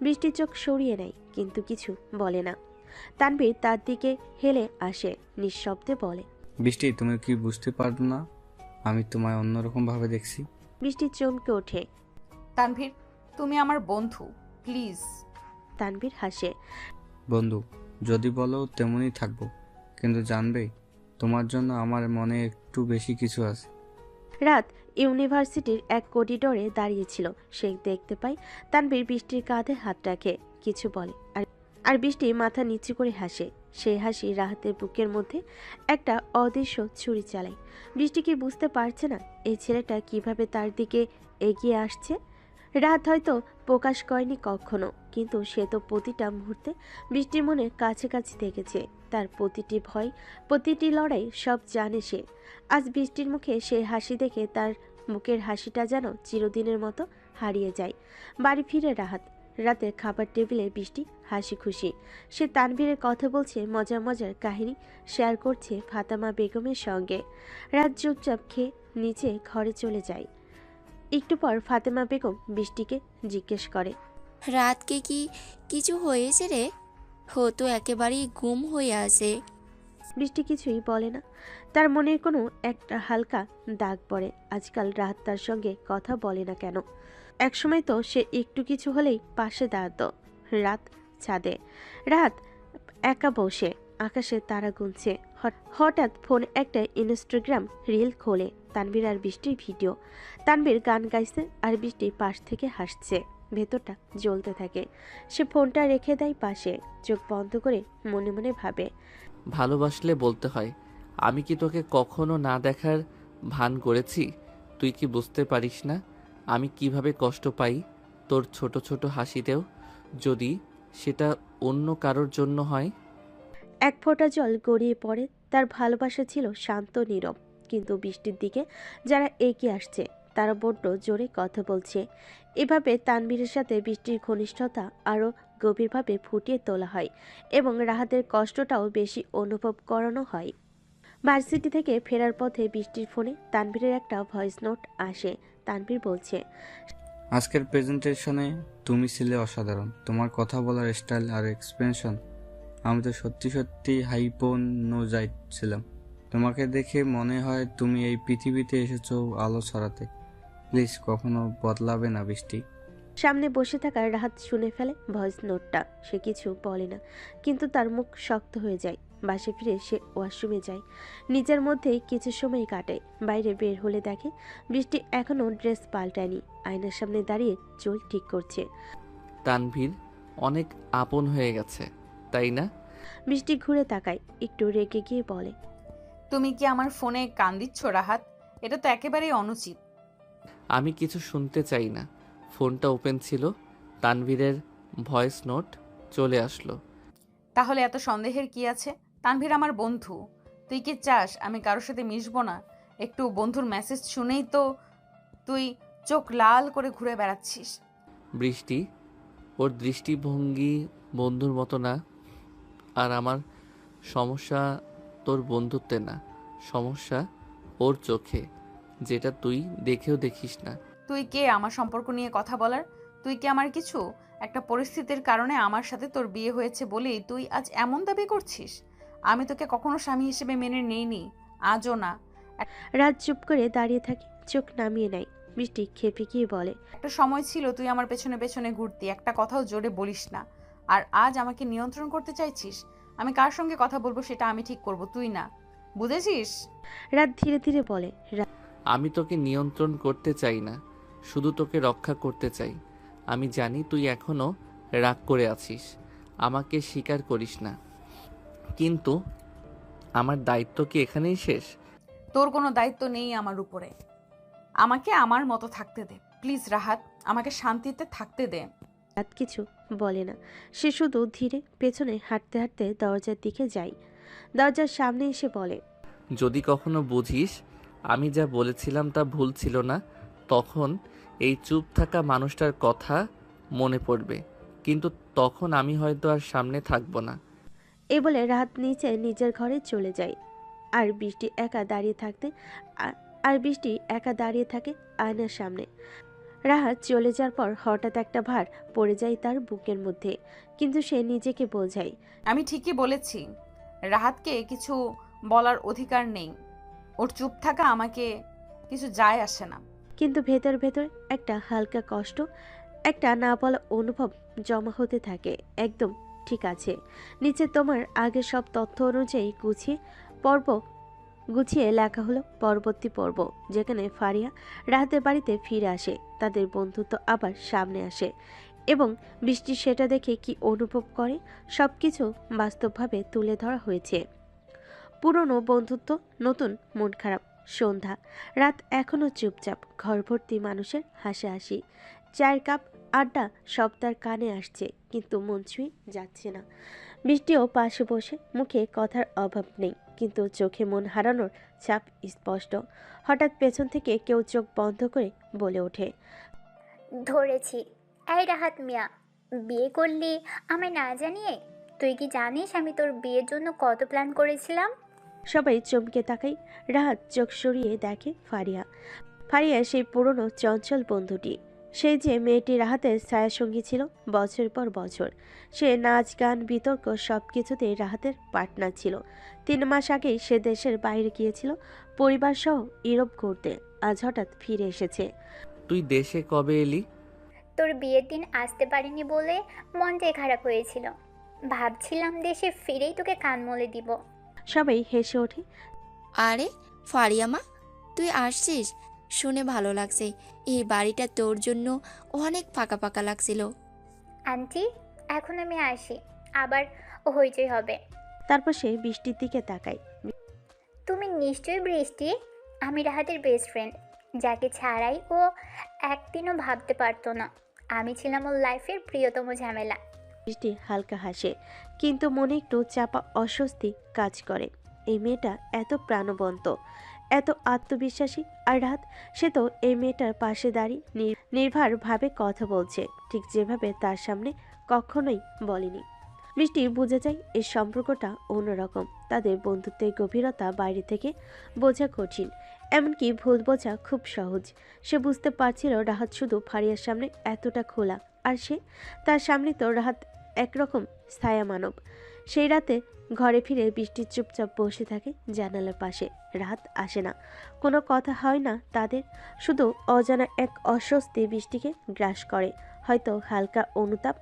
বৃষ্টির চোখ সরিয়ে নেয় কিন্তু কিছু বলে না। তানভীর তার দিকে হেলে আসে, নিঃশব্দে বলে, বৃষ্টি, তুমি কি বুঝতে পারো না আমি তোমায় অন্যরকম ভাবে দেখছি? বৃষ্টি চমকে ওঠে। তানভীর, তুমি আমার বন্ধু, প্লিজ। তানভীর হাসে। বন্ধু যদি বলো তেমনই থাকবো, কিন্তু জানবে তোমার জন্য আমার মনে একটু বেশি কিছু আছে। রাত ইউনিভার্সিটির এক করিডোরে দাঁড়িয়েছিল। সে দেখতে পায় তানভীর বৃষ্টির কাঁধে হাত রাখে, কিছু বলে, আর বৃষ্টি মাথা নিচু করে হাসে। সেই হাসি রাহাতের বুকের মধ্যে একটা অদৃশ্য ছুরি চালায়। বৃষ্টি কি বুঝতে পারছে না এই ছেলেটা কিভাবে তার দিকে এগিয়ে আসছে? রাত হয়তো প্রকাশ করেনি কখনো, কিন্তু সে তো প্রতিটা মুহূর্তে বৃষ্টির মনে কাছে কাছে দেখেছে। তার প্রতিটি ভয়, প্রতিটি লড়াই সব জানে সে। আজ বৃষ্টির মুখে সেই হাসি দেখে তার মুখের হাসিটা যেন চিরদিনের মতো হারিয়ে যায়। বাড়ি ফিরে রাতে খাবার টেবিলে বৃষ্টি হাসি খুশি। সে তানভীরের কথা বলছে, মজার মজার কাহিনী শেয়ার করছে ফাতেমা বেগমের সঙ্গে। রাত চুপচাপ খেয়ে নিচে ঘরে চলে যায়। একটু পর ফাতেমা বেগম বৃষ্টিকে জিজ্ঞেস করে, রাতকে কি কিছু হয়েছে রে? ও তো একেবারেই গুম হয়ে আছে। বৃষ্টি কিছুই বলে না। তার মনের কোনো একটা হালকা দাগ পড়ে। আজকাল রাত তার সঙ্গে কথা বলে না কেন? একসময় তো সে একটু কিছু হলেই পাশে দাঁড়াতো। রাত ছাদে, রাত একা বসে আকাশে তারা গুনছে। হঠাৎ ফোনে একটা ইনস্টাগ্রাম রিল খোলে, তানভীর আর বৃষ্টির ভিডিও। তানভীর গান গাইছে আর বৃষ্টি পাশ থেকে হাসছে। ভেতরটা জ্বলতে থাকে। সে ফোনটা রেখে দেয় পাশে, চোখ বন্ধ করে মনে মনে ভাবে, ভালোবাসলে বলতে হয়। আমি কি তোকে কখনো না দেখার ভান করেছি? তুই কি বুঝতে পারিস না আমি কিভাবে কষ্ট পাই তোর ছোট ছোট হাসিতেও, যদি সেটা অন্য কারোর জন্য হয়? এক ফোঁটা জল গড়িয়ে পড়ে। তার ভালোবাসা ছিল শান্ত, নীরব, কিন্তু বৃষ্টির দিকে যারা এগিয়ে আসছে তারা বড্ড জোরে কথা বলছে। এভাবে তানভীরের সাথে বৃষ্টির ঘনিষ্ঠতা আরও গভীরভাবে ফুটিয়ে তোলা হয় এবং রাহাতের কষ্টটাও বেশি অনুভব করানো হয়। ভার্সিটি থেকে ফেরার পথে বৃষ্টির ফোনে তানভীরের একটা ভয়েস নোট আসে। তানভীর বলছে, আজকের প্রেজেন্টেশনে তুমি ছিলে অসাধারণ। তোমার কথা বলার স্টাইল আর এক্সপ্রেশন, আমি তো সত্যি সত্যি হাইপনোজাইট ছিলাম। তোমাকে দেখে মনে হয় তুমি এই পৃথিবীতে এসেছো আলো ছড়াতে। প্লিজ কখনো বদলাবে না বৃষ্টি। সামনে বসে থাকা রাহাত শুনে ফেলে ভয়েস নোটটা। সে কিছু বলে না, কিন্তু তার মুখ শক্ত হয়ে যায়। বাসে ফিরে সে ওয়াশরুমে যায়, নিজের মধ্যেই কিছু সময় কাটায়। বাইরে বের হলে দেখে বৃষ্টি এখনো ড্রেস পাল্টায়নি, আয়নার সামনে দাঁড়িয়ে চুল ঠিক করছে। তানভীর অনেক আপন হয়ে গেছে, তাই না? বৃষ্টি ঘুরে তাকায়, একটু রেগে গিয়ে বলে, তুমি কি আমার ফোনে কান দিচ্ছ রাহাত? এটা তো একেবারেই অনুচিত। আমি কিছু শুনতে চাই না। ফোনটা ওপেন ছিল, তানভীরের ভয়েস নোট চলে আসলো। তাহলে এত সন্দেহের কি আছে? তানভীর আমার বন্ধু। তুই কি চাস আমি কারোর সাথে মিশবো না? একটু বন্ধুর মেসেজ শুনেই তো তুই চোখ লাল করে ঘুরে বেড়াচ্ছিস। বৃষ্টি, ওর দৃষ্টিভঙ্গি বন্ধুর মতো না। আর আমার সমস্যা তোর বন্ধুত্বে না, সমস্যা ওর চোখে, যেটা তুই দেখেও দেখিস না। তুই কে আমার সম্পর্ক নিয়ে কথা বলার? তুই কি আমার কিছু? একটা পরিস্থিতির কারণে আমার সাথে তোর বিয়ে হয়েছে বলেই তুই আজ এমন দাবি করছিস? আমি তোকে কখনো স্বামী হিসেবে মেনে নেইনি, আজও না। রাত চুপ করে দাঁড়িয়ে থাকে, চোখ নামিয়ে নেয়। বৃষ্টি খেপে গিয়ে বলে, একটা সময় ছিল তুই আমার পেছনে পেছনে ঘুরতি, একটা কথাও জোরে বলিস না। আর আজ আমাকে নিয়ন্ত্রণ করতে চাইছিস? আমি কার সঙ্গে কথা বলবো সেটা আমি ঠিক করব, তুই না। বুঝেছিস? রাত ধীরে ধীরে বলে, আমি তোকে নিয়ন্ত্রণ করতে চাই না, শুধু তোকে রক্ষা করতে চাই। আমি জানি তুই এখনো রাগ করে আছিস, আমাকে স্বীকার করিস না, কিন্তু আমার দায়িত্ব কি এখানেই শেষ? তোর কোনো দায়িত্ব নেই আমার উপরে। আমাকে আমার মতো থাকতে দে প্লিজ রাহাত, আমাকে শান্তিতে থাকতে দে। রাত কিছু বলে না। সে শুধু ধীরে পেছনে হাঁটতে হাঁটতে দরজার দিকে যায়। দরজার সামনে এসে বলে, যদি কখনো বুঝিস আমি যা বলেছিলাম তা ভুল ছিল না, তখন এই চুপ থাকা মানুষটার কথা মনে পড়বে, কিন্তু তখন আমি হয়তো আর সামনে থাকবো না। এই বলে রাত নিচে নিজের ঘরে চলে যায়। আর বৃষ্টি একা দাঁড়িয়ে থাকতে আর বৃষ্টি একা দাঁড়িয়ে থাকে আয়নার সামনে। রাহাত চলে যাওয়ার পর হঠাৎ একটা ভার পড়ে যায় তার বুকের মধ্যে, কিন্তু সে নিজেকে বোঝায়, আমি ঠিকই বলেছি, রাহাতকে কিছু বলার অধিকার নেই। ওর চুপ থাকা আমাকে কিছু যায় আসে না। কিন্তু ভেতর ভেতর একটা হালকা কষ্ট, একটা না বলা অনুভব জমা হতে থাকে। একদম ঠিক আছে, নিচে তোমার আগের সব তথ্য অনুযায়ী গুছিয়ে লেখা হলো পরবর্তী পর্ব, যেখানে ফারিয়া রাহাতের বাড়িতে ফিরে আসে, তাদের বন্ধুত্ব আবার সামনে আসে এবং বৃষ্টি সেটা দেখে কি অনুভব করে সবকিছু বাস্তবভাবে তুলে ধরা হয়েছে। পুরনো বন্ধুত্ব, নতুন মন খারাপ, সন্ধ্যা, রাত এখনো চুপচাপ, ঘর ভর্তি মানুষের হাসাহাসি, চায়ের কাপ, আড্ডা সব তার কানে আসছে, কিন্তু মন ছুঁয়ে যাচ্ছে না। বৃষ্টিও পাশে বসে, মুখে কথার অভাব নেই, কিন্তু চোখে মন হারানোর ছাপ স্পষ্ট। হঠাৎ পেছন থেকে কেউ চোখ বন্ধ করে বলে ওঠে, ধরেছি। এই রাহাত মিয়া, বিয়ে করলি আমায় না জানিয়ে? তুই কি জানিস আমি তোর বিয়ের জন্য কত প্ল্যান করেছিলাম? সবাই চমকে তাকায়। রাহাত চোখ সরিয়ে দেখে ফারিয়া। ফারিয়া সেই পুরনো চঞ্চল বন্ধুটি, সেই যে মেয়েটি রাহাতের ছায়াসঙ্গী ছিল বছর পর বছর। সে নাচ, গান, বিতর্ক সব কিছুতেই রাহাতের পার্টনার ছিল। 3 মাস আগেই সে দেশের বাইরে গিয়েছিল পরিবার সহ ইউরোপ ঘুরতে, আজ হঠাৎ ফিরে এসেছে। তুই দেশে কবে এলি? তোর বিয়ের দিন আসতে পারিনি বলে মনটাই খারাপ হয়েছিল। ভাবছিলাম দেশে ফিরেই তোকে কান মলে দিব। সবাই হেসে ওঠে। আরে ফারিয়ামা, তুই আসছিস শুনে ভালো লাগছে। এই বাড়িটা তোর জন্য অনেক ফাঁকা ফাঁকা লাগছিল। আন্টি, এখন আমি আসি, আবার হইচই হবে। তারপর সে বৃষ্টির দিকে তাকায়। তুমি নিশ্চয়ই বৃষ্টি, আমি রাহাতের বেস্ট ফ্রেন্ড, যাকে ছাড়াই ও একদিনও ভাবতে পারতো না। আমি ছিলাম ওর লাইফের প্রিয়তম ঝামেলা। বৃষ্টি হালকা হাসে, কিন্তু মনে একটু চাপা অস্বস্তি কাজ করে। এই মেয়েটা এত প্রাণবন্ত, এত আত্মবিশ্বাসী, আর রাত সে তো এই মেয়েটার পাশে দাঁড়িয়ে নির্ভরভাবে কথা বলছে, ঠিক যেভাবে তার সামনে কখনোই বলেনি। বৃষ্টি বুঝে যায় এই সম্পর্কটা অন্যরকম। তাদের বন্ধুত্বের গভীরতা বাইরে থেকে বোঝা কঠিন, এমনকি ভুল বোঝা খুব সহজ। সে বুঝতে পারছিল রাহাত শুধু ফারিয়ার সামনে এতটা খোলা, আর সে তার সামনে তো রাহাত একরকম ছায়া মানব। সেই রাতে ঘরে ফিরে বৃষ্টি চুপচাপ বসে থাকে জানালার পাশে। রাত আসে না, কোনো কথা হয় না তাদের, শুধু অজানা এক অস্বস্তি বৃষ্টিকে গ্রাস করে। হয়তো হালকা অনুতাপ,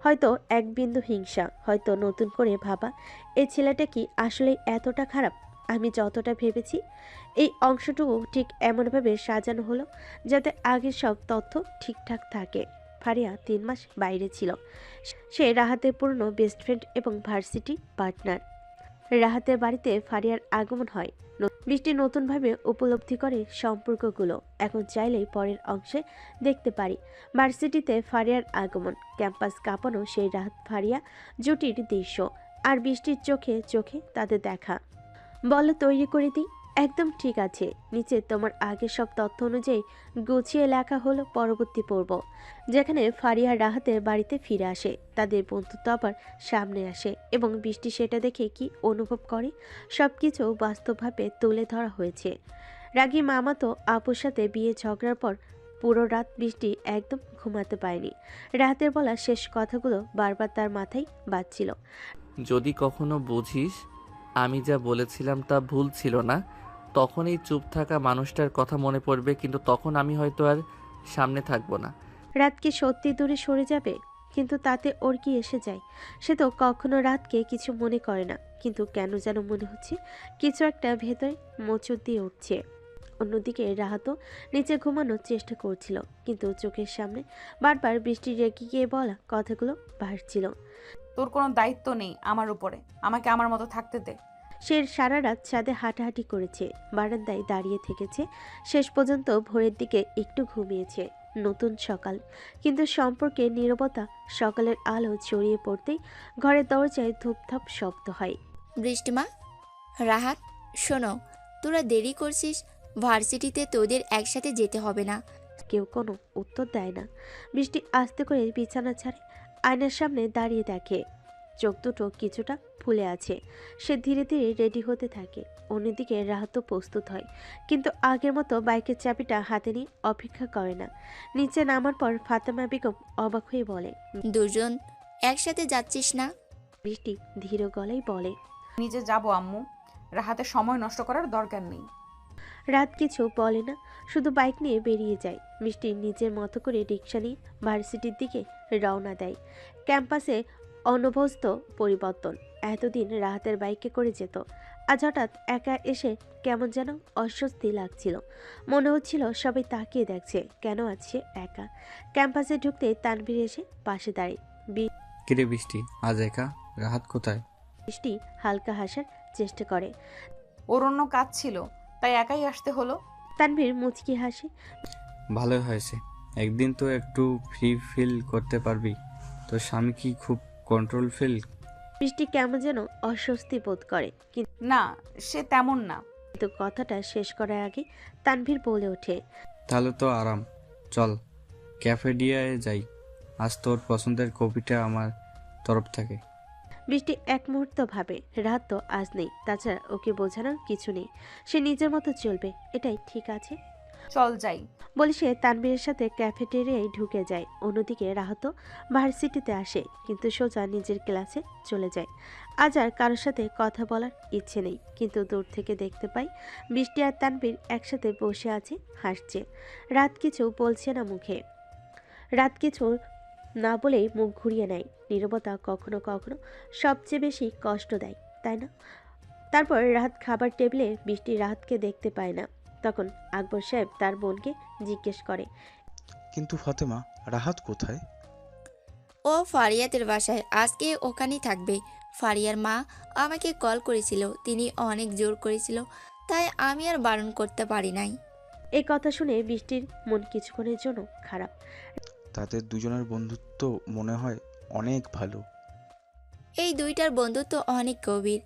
হয়তো এক বিন্দু হিংসা, হয়তো নতুন করে ভাবা, এই ছেলেটা কি আসলেই এতটা খারাপ আমি যতটা ভেবেছি। এই অংশটুকু ঠিক এমনভাবে সাজানো হলো যাতে আগের সব তথ্য ঠিকঠাক থাকে। ফারিয়া 3 মাস বাইরে ছিল। সে রাহাতের পুরনো বেস্ট ফ্রেন্ড এবং ভার্সিটি পার্টনার। রাহাতের বাড়িতে ফারিয়ার আগমন হয়। বৃষ্টি নতুনভাবে উপলব্ধি করে সম্পর্কগুলো। এখন চাইলেই পরের অংশে দেখতে পারি ভার্সিটিতে ফারিয়ার আগমন, ক্যাম্পাস কাঁপানো সেই রাহাত ফারিয়া জুটির দৃশ্য, আর বৃষ্টির চোখে চোখে তাদের দেখা। বলো তৈরি করে দিই? একদম ঠিক আছে, নিচে তোমার আগের সব তথ্য অনুযায়ী গুছিয়ে লেখা হলো পরবর্তী পর্ব, যেখানে ফারিয়া রাহাতের বাড়িতে ফিরে আসে, তাদের বন্ধুত্ব আবার সামনে আসে এবং বৃষ্টি সেটা দেখে কি অনুভব করে সবকিছু বাস্তবভাবে তুলে ধরা হয়েছে। রাগী মামাতো আপুর সাথে বিয়ে ঝগড়ার পর পুরো রাত বৃষ্টি একদম ঘুমাতে পারেনি। রাহাতের বলা শেষ কথাগুলো বারবার তার মাথায় বাজছিল। যদি কখনো বুঝিস আমি যা বলেছিলাম তা ভুল ছিল না, তখনই চুপ থাকা মানুষটার কথা মনে পড়বে, কিন্তু তখন আমি হয়তো আর সামনে থাকবো না। রাত কি সত্যি দূরে সরে যাবে? কিন্তু তাতে ওর কি এসে যায়? সে তো কখনো রাতকে কিছু মনে করে না, কিন্তু কেন যেন মনে হচ্ছে কিছু একটা ভেতরে মোচড় দিয়ে উঠছে। অন্যদিকে রাহাতও নিচে ঘুমানোর চেষ্টা করছিল, কিন্তু চোখের সামনে বারবার বৃষ্টি রেগে গিয়ে বলা কথাগুলো ভাসছিল। তোর কোনো দায়িত্ব নেই আমার উপরে, আমাকে আমার মতো থাকতে দে। সে সারা রাত ছাদে হাঁটাহাঁটি করেছে, বারান্দায় দাঁড়িয়ে থেকেছে, শেষ পর্যন্ত ভোরের দিকে একটু ঘুমিয়েছে। নতুন সকাল, কিন্তু সম্পর্কে নীরবতা। সকালের আলো ছড়িয়ে পড়তেই ঘরের দরজায় ধূপধাপ শব্দ হয়। বৃষ্টিমা, রাহাত, শোনো, তোরা দেরি করছিস, ভার্সিটিতে তোদের একসাথে যেতে হবে না। কেউ কোনো উত্তর দেয় না। বৃষ্টি আস্তে করে বিছানা ছাড়ে, আয়নার সামনে দাঁড়িয়ে দেখে চোখ দুটো কিছুটা ফুলে আছে। সে ধীরে ধীরে রেডি হতে থাকে। অন্যদিকে রাহাত প্রস্তুত হয়, কিন্তু আগের মতো বাইকের চাবিটা হাতে নিয়ে অপেক্ষা করে না। নিচে নামার পর ফাতেমা বেগম অবাক হয়ে বলে, দুজন একসাথে যাচ্ছিস না? বৃষ্টি ধীর গলায় বলে, নিজে যাব আম্মু, রাহাতে সময় নষ্ট করার দরকার নেই। রাত কিছু বলে না, শুধু বাইক নিয়ে বেরিয়ে যায়। বৃষ্টি নিজের মতো করে রিক্সা নিয়ে ভার্সিটির দিকে রওনা দেয়। ক্যাম্পাসে অনভ্যস্ত পরিবর্তন। এতদিন রাহাতের বাইকে করে যেত, আজ হঠাৎ একা এসে কেমন যেন অস্বস্তি লাগছিল। মনে হচ্ছিল সবাই তাকিয়ে দেখছে, কেন আজ সে একা। ক্যাম্পাসে ঢুকতে তানভীর এসে পাশে দাঁড়ায়। কিরে বৃষ্টি, আজ একা? রাহাত কোথায়? বৃষ্টি হালকা হাসার চেষ্টা করে। ওর অন্য কাজ ছিল, তাই একাই আসতে হলো। তানভীর মুচকি হাসে। ভালো হয়েছে, একদিন তো একটু ফ্রি ফিল করতে পারবি। তোর স্বামী কি খুব কন্ট্রোল ফিল? বৃষ্টি কেমন যেন অস্বস্তি বোধ করে, না, সে তেমন না। কিন্তু কথাটা শেষ করার আগে তানভীর বলে ওঠে, তাহলে তো আরাম। চল ক্যাফেডিয়ায় যাই, আজ তোর পছন্দের কফিটা আমার তরফ থেকে। বৃষ্টি এক মুহূর্ত ভাবে, রাত তো আজ নেই, তাছাড়া ওকে বোঝানোর কিছু নেই, সে নিজের মতো চলবে, এটাই ঠিক আছে। চল যাই বলে সে তানভীরের সাথে ক্যাফেটেরিয়ায় ঢুকে যায়। অন্যদিকে রাহাত ভার্সিটিতে আসে, কিন্তু সোজা নিজের ক্লাসে চলে যায়। আজ আর কারোর সাথে কথা বলার ইচ্ছে নেই, কিন্তু দূর থেকে দেখতে পাই বৃষ্টি আর তানভীর একসাথে বসে আছে, হাসছে। রাত কিছু বলছে না মুখে, রাত কিছু না বলেই মুখ ঘুরিয়ে নেয়। নীরবতা কখনো কখনো সবচেয়ে বেশি কষ্ট দেয়, তাই না? তারপর রাহাত খাবার টেবিলে বৃষ্টি রাহাতকে দেখতে পায় না। তখন আকবর সাহেব তার বোনকে জিজ্ঞেস করে, কিন্তু ফাতেমা, রাহাত কোথায়? ও ফারিয়াদের বাসায়, আজকে ওখানেই থাকবে। ফারিয়ার মা আমাকে কল করেছিল, তিনি অনেক জোর করেছিল, তাই আমি আর বারণ করতে পারি নাই। এই কথা শুনে বৃষ্টির মন কিছুক্ষণের জন্য খারাপ। তাদের দুজনের বন্ধুত্ব মনে হয় অনেক ভালো। এই দুইটার বন্ধুত্ব অনেক গভীর,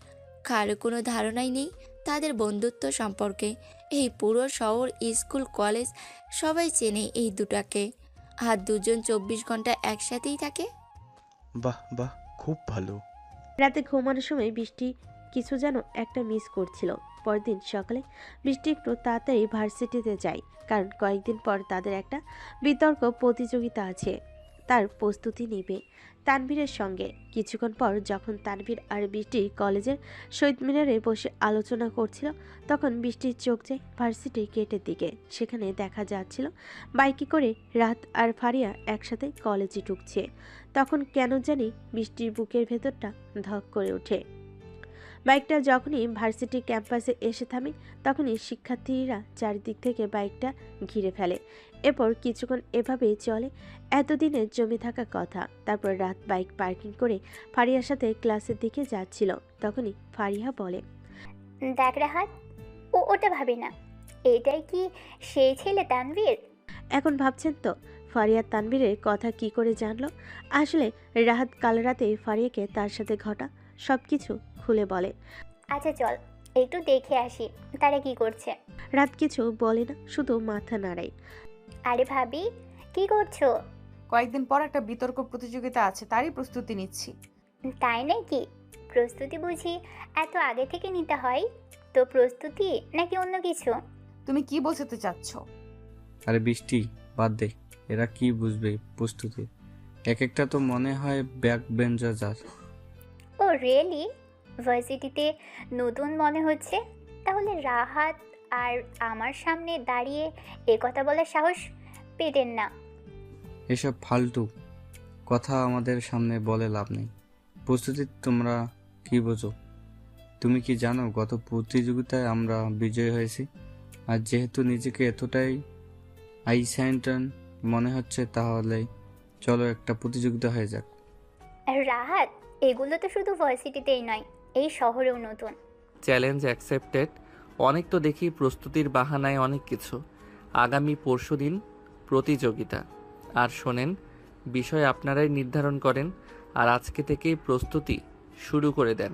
কারো কোনো ধারণাই নেই তাদের বন্ধুত্ব সম্পর্কে। এই পুরো শহর, স্কুল, কলেজ সবাই চেনে এই দুটাকে, আর দুজন 24 ঘন্টা একসাথেই থাকে। বাহ বাহ, খুব ভালো। রাতে ঘুমানোর সময় বৃষ্টি কিছু যেন একটা মিস করছিল। পরদিন সকালে বৃষ্টি একটু তাড়াতাড়ি ভার্সিটিতে যায়, কারণ কয়েকদিন পর তাদের একটা বিতর্ক প্রতিযোগিতা আছে, তার প্রস্তুতি নেবে তানভীরের সঙ্গে। কিছুক্ষণ পর যখন তানভীর আর বৃষ্টি কলেজের শহীদ মিনারে বসে আলোচনা করছিল, তখন বৃষ্টির চোখ যায় ভার্সিটির গেটের দিকে। সেখানে দেখা যাচ্ছিল বাইকে করে রাত আর ফারিয়া একসাথে কলেজে ঢুকছে। তখন কেন জানি বৃষ্টির বুকের ভেতরটা ধক করে ওঠে। বাইকটা যখনই ভার্সিটি ক্যাম্পাসে এসে থামে, তখনই শিক্ষার্থীরা চারিদিক থেকে বাইকটা ঘিরে ফেলে। এরপর কিছুক্ষণ এভাবেই চলে, এতদিনের জমে থাকা কথা। তারপর রাত বাইক পার্কিং করে ফারিয়ার সাথে ক্লাসের দিকে যাচ্ছিল। তখনই ফারিয়া বলে, দেখ রাহাত, ওটা ভাবি না, এটাই কি সেই ছেলে তানভীর? এখন ভাবছেন তো ফারিয়া তানভীরের কথা কি করে জানলো? আসলে রাহাত কাল রাতে ফারিয়াকে তার সাথে ঘটা সবকিছু খুলে বলে। আচ্ছা চল একটু দেখে আসি তারা কি করছে। রাত কিছু বলে না, শুধু মাথা নাড়ায়। আরে ভাবি, কি করছো? কয়েকদিন পর একটা বিতর্ক প্রতিযোগিতা আছে, তারই প্রস্তুতি নিচ্ছি। তাই নাকি? প্রস্তুতি বুঝি এত আগে থেকে নিতে হয়? তো প্রস্তুতি নাকি অন্য কিছু? তুমি কি বোঝাতে চাচ্ছ? আরে বৃষ্টি, বাদ দে, এরা কি বুঝবে প্রস্তুতি? এক একটা তো মনে হয় ব্যাক বেঞ্চার। ও রিয়েলি? ভার্সিটিতে নতুন মনে হচ্ছে? তাহলে রাহাত আর আমার সামনে দাঁড়িয়ে এ কথা বলার সাহস পেতেন না। এসব ফালতু কথা আমাদের সামনে বলে লাভ নেই। প্রস্তুতি তোমরা কি বোঝো? তুমি কি জানো গত প্রতিযোগিতায় আমরা বিজয়ী হয়েছি? আর যেহেতু নিজেকে এতটাই আইস্যান্টন মনে হচ্ছে, তাহলে চলো একটা প্রতিযোগিতা হয়ে যাক। রাহাত, এগুলো তো শুধু ভার্সিটিতেই নয়, এই শহরেও নতুন। Challenge accepted. অনেক তো দেখি প্রস্তুতির বাহানায় অনেক কিছু। আগামী পরশুদিন প্রতিযোগিতা। আর শোনেন, বিষয় আপনারাই নির্ধারণ করেন আর আজকে থেকেই প্রস্তুতি শুরু করে দেন।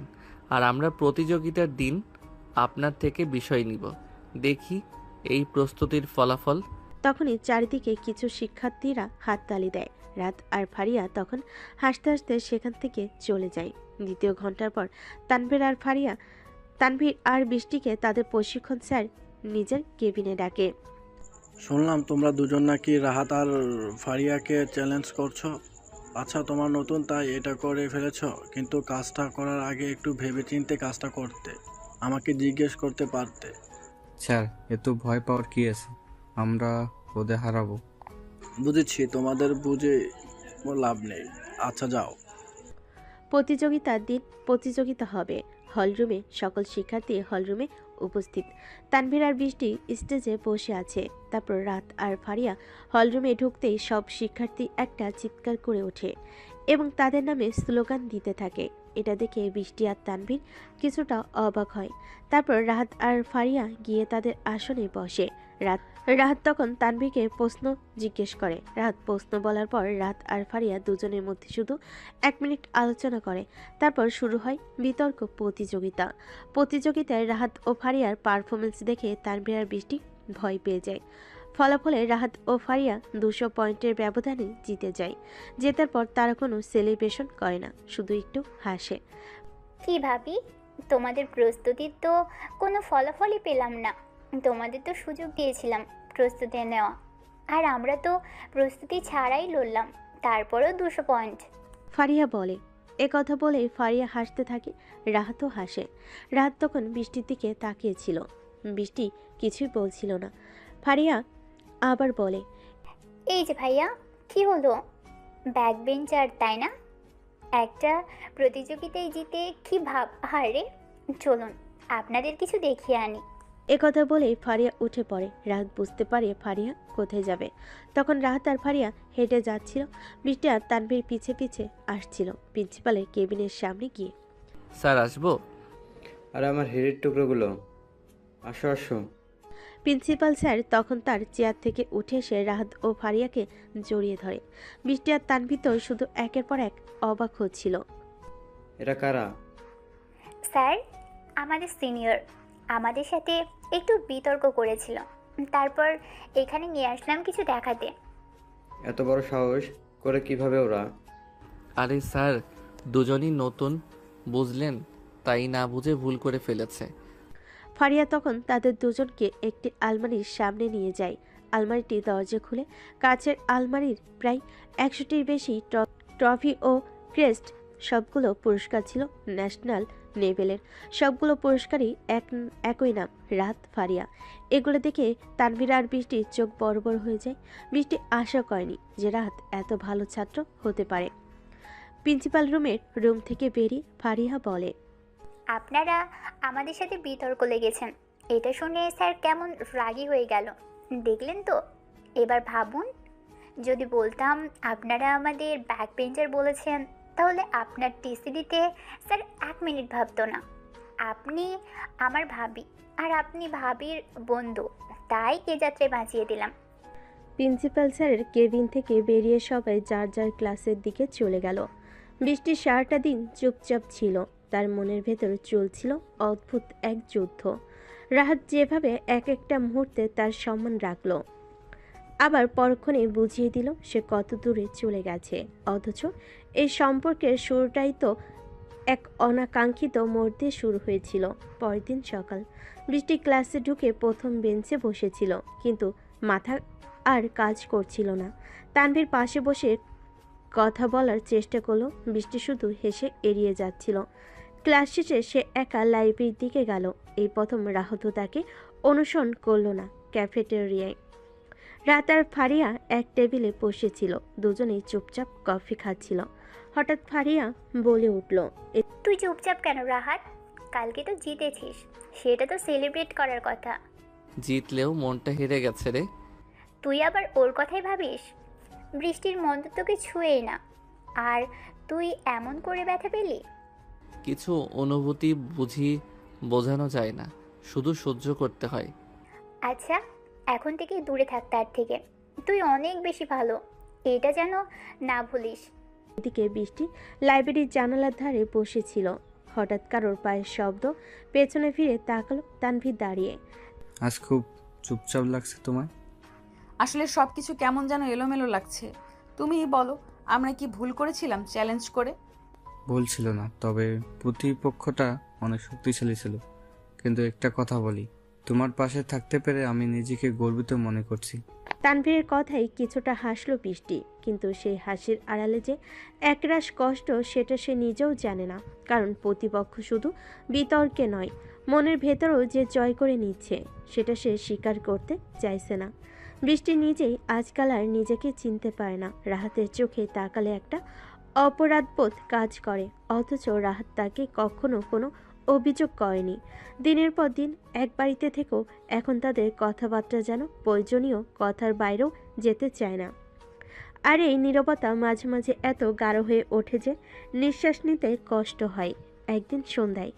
আর আমরা প্রতিযোগিতার দিন আপনার থেকে বিষয় নিব। দেখি এই প্রস্তুতির ফলাফল। তখনই চারিদিকে কিছু শিক্ষার্থীরা হাততালি দেয়। রাত আর ফারিয়া তখন হাসতে হাসতে সেখান থেকে চলে যায়। দ্বিতীয় ঘন্টার পর তানভীর আর বৃষ্টিকে তাদের প্রশিক্ষণ স্যার নিজের কেবিনে ডাকে। শুনলাম তোমরা দুজন নাকি রাহাত আর ফারিয়াকে চ্যালেঞ্জ করছো। আচ্ছা, তোমার নতুন তাই এটা করে ফেলেছ, কিন্তু কাজটা করার আগে একটু ভেবেচিন্তে কাজটা করতে, আমাকে জিজ্ঞেস করতে পারতে। স্যার, এত ভয় পাওয়ার কি আছে? আমরা ওদের হারাবো। বুঝেছি, তোমাদের বুঝে লাভ নেই। আচ্ছা যাও। প্রতিযোগিতার দিন প্রতিযোগিতা হবে। হলরুমে সকল শিক্ষার্থী হলরুমে উপস্থিত। তানভীর আর বৃষ্টি স্টেজে বসে আছে। তারপর রাত আর ফারিয়া হলরুমে ঢুকতেই সব শিক্ষার্থী একটা চিৎকার করে ওঠে এবং তাদের নামে স্লোগান দিতে থাকে। এটা দেখে বৃষ্টি আর তানভীর কিছুটা অবাক হয়। তারপর রাহাত আর ফারিয়া গিয়ে তাদের আসনে বসে। রাহাত তখন তানভীরকে প্রশ্ন জিজ্ঞেস করে। রাহাত প্রশ্ন বলার পর রাহাত আর ফারিয়া দুজনের মধ্যে শুধু 1 মিনিট আলোচনা করে। তারপর শুরু হয় বিতর্ক প্রতিযোগিতায় রাহাত ও ফারিয়ার পারফরমেন্স দেখে তানভীর আর বৃষ্টি ভয় পেয়ে যায়। ফলাফলে রাহাত ও ফারিয়া 200 পয়েন্টের ব্যবধানে জিতে যায়। জেতার পর তারা কোনো সেলিব্রেশন করে না, শুধু একটু হাসে। কি ভাবি, তোমাদের প্রস্তুতির তো কোনো ফলাফলই পেলাম না। তোমাদের তো সুযোগ দিয়েছিলাম প্রস্তুতি নেওয়া, আর আমরা তো প্রস্তুতি ছাড়াই লড়লাম, তারপরেও 200 পয়েন্ট। ফারিয়া বলে। কথা বলে ফারিয়া হাসতে থাকে, রাহাতও হাসে। রাহাত তখন বৃষ্টির দিকে তাকিয়েছিল। বৃষ্টি কিছুই বলছিল না। ফারিয়া আবার বলে, এই যে ভাইয়া, কি হলো? ব্যাক বেঞ্চার তাই না? একটা প্রতিযোগিতায় জিতে কি ভাব? আরে চলুন আপনাদের কিছু দেখিয়ে আনি। কথা বলে ফারিয়া উঠে পড়ে। রাহাত বুঝতে পারে ফারিয়া কোথায় যাবে। তখন রাহাত আর ফারিয়া হেঁটে যাচ্ছিল। বৃষ্টি আর তানভীর পিছে পিছে আসছিল প্রিন্সিপালের কেবিনের সামনে গিয়ে। স্যার আসবো? আর আমার হেডের টুকরোগুলো, আসো আসো। প্রিন্সিপাল স্যার তখন তার চেয়ার থেকে উঠে এসে রাহাত ও ফারিয়াকে জড়িয়ে ধরে। বৃষ্টি আর তানভীর তো শুধু একের পর এক অবাক হচ্ছিল। এরা কারা? স্যার, আমাদের সিনিয়র, আমাদের সাথে একটু বিতর্ক করেছিল, তারপর এখানে নিয়ে আসলাম কিছু দেখাতে। এত বড় সাহস করে কিভাবে ওরা? আরে স্যার, দুজনই নতুন, বুঝলেন, তাই না বুঝে ভুল করে ফেলেছে। ফারিয়া তখন তাদের দুজনকে একটি আলমারির সামনে নিয়ে যায়। আলমারিটি দরজা খুলে কাচের আলমারির প্রায় 100টির বেশি ট্রফি ও ক্রেস্ট, সবগুলো পুরস্কার ছিল ন্যাশনাল লেভেলের। সবগুলো পুরস্কারই একই নাম, রাহাত ফারিয়া। এগুলো দেখে তানভীর আর বৃষ্টির চোখ বড় বড় হয়ে যায়। বৃষ্টি আশা করেনি যে রাহাত এত ভালো ছাত্র হতে পারে। প্রিন্সিপাল রুম থেকে বেরিয়ে ফারিয়া বলে, আপনারা আমাদের সাথে বিতর্ক লেগেছেন, এটা শুনে স্যার কেমন রাগী হয়ে গেল দেখলেন তো। এবার ভাবুন, যদি বলতাম আপনারা আমাদের ব্যাক বেঞ্চার বলেছেন, তাহলে আপনার টিসি দিতে স্যার 1 মিনিট ভাবতো না। আপনি আমার ভাবি আর আপনি ভাবির বন্ধু, তাই এ যাত্রায় বাঁচিয়ে দিলাম। প্রিন্সিপাল স্যারের কেবিন থেকে বেরিয়ে সবাই যার যার ক্লাসের দিকে চলে গেল। বৃষ্টির সারাটা দিন চুপচাপ ছিল। তার মনের ভেতর চলছিল অদ্ভুত এক যুদ্ধ। রাহাত যেভাবে এক একটা মুহূর্তে তার সম্মান রাখল, আবার পরক্ষণে বুঝিয়ে দিল সে কত দূরে চলে গেছে। অথচ এই সম্পর্কের শুরুটাই তো এক অনাকাঙ্ক্ষিত মোড় দিয়ে শুরু হয়েছিল। পরের দিন সকাল, বৃষ্টি ক্লাসে ঢুকে প্রথম বেঞ্চে বসেছিল, কিন্তু মাথা আর কাজ করছিল না। তানভীর পাশে বসে কথা বলার চেষ্টা করলো, বৃষ্টি শুধু হেসে এড়িয়ে যাচ্ছিল। ক্লাস শেষে সে একা লাইব্রেরির দিকে গেল। এই প্রথম রাহাত তাকে অনুসরণ করলো না ক্যাফেটেরিয়ায়। রাত আর ফারিয়া এক টেবিলে বসেছিল, দুজনেই চুপচাপ কফি খাচ্ছিল। হঠাৎ ফারিয়া বলে উঠল, তুই চুপচাপ কেন রাহাত? কালকে তো জিতেছিস, সেটা তো সেলিব্রেট করার কথা। জিতলেও মনটা হেরে গেছে রে। তুই আবার ওর কথাই ভাবিস? বৃষ্টির মন তো তোকে ছুঁয়েই না, আর তুই এমন করে ব্যথা পেলি। কিছু অনুভূতি বোঝানো যায় না, শুধু সহ্য করতে হয়। আচ্ছা, এখন থেকে দূরে থাক তার থেকে। তুই অনেক বেশি ভালো, এটা যেন না ভুলিস। এদিকে বৃষ্টি লাইব্রেরির জানালার ধারে বসেছিল। হঠাৎ কারোর পায়ের শব্দ, পেছনে ফিরে তাকালো তানভীর দাঁড়িয়ে। আজ খুব চুপচাপ লাগছে তোমার। আসলে সব কিছু কেমন যেন এলোমেলো লাগছে। তুমিই বলো, আমরা কি ভুল করেছিলাম চ্যালেঞ্জ করে? ভুল ছিল না, তবে প্রতিপক্ষটা অনেক শক্তিশালী ছিল। কিন্তু একটা কথা বলি, তোমার পাশে থাকতে পেরে আমি নিজেকে গর্বিত মনে করছি। তানভীরের কথাই কিছুটা হাসলো বৃষ্টি, কিন্তু সেই হাসির আড়ালে যে একরাশ কষ্ট সেটা সে নিজেও জানে না। কারণ প্রতিপক্ষ শুধু বিতর্কে নয়, মনের ভেতরেও যে জয় করে নিচ্ছে সেটা সে স্বীকার করতে চাইছে না। বৃষ্টি নিজেই আজকাল আর নিজেকে চিনতে পারে না। রাহাতের চোখে তাকালে একটা অপরাধবোধ কাজ করে, অথচ রাহাত তাকে কখনো কোনো অভিযোগ করেনি। দিনের পর দিন এক বাড়িতে থেকেও এখন তাদের কথাবার্তা যেন প্রয়োজনীয় কথার বাইরেও যেতে চায় না। আর এই নীরবতা মাঝে মাঝে এত গাঢ় হয়ে ওঠে যে নিঃশ্বাস নিতে কষ্ট হয়। একদিন সন্ধ্যায়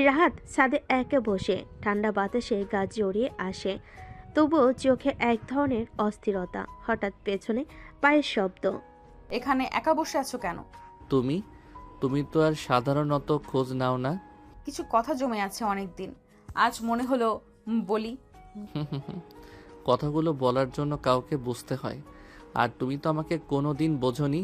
রাহাত ছাদে একে বসে, ঠান্ডা বাতাসে গা জড়িয়ে আসে, তবুও চোখে এক ধরনের অস্থিরতা। হঠাৎ পেছনে পায়ের শব্দ। এখানে একা বসে আছো কেন? তুমি তো আর সাধারণত খোঁজ নাও না। কিছু কথা জমে আছে অনেক দিন, আজ মনে হলো বলি। কথাগুলো বলার জন্য কাউকে বুঝতে হয়, আর তুমি তো আমাকে কোনোদিন বোঝোনি।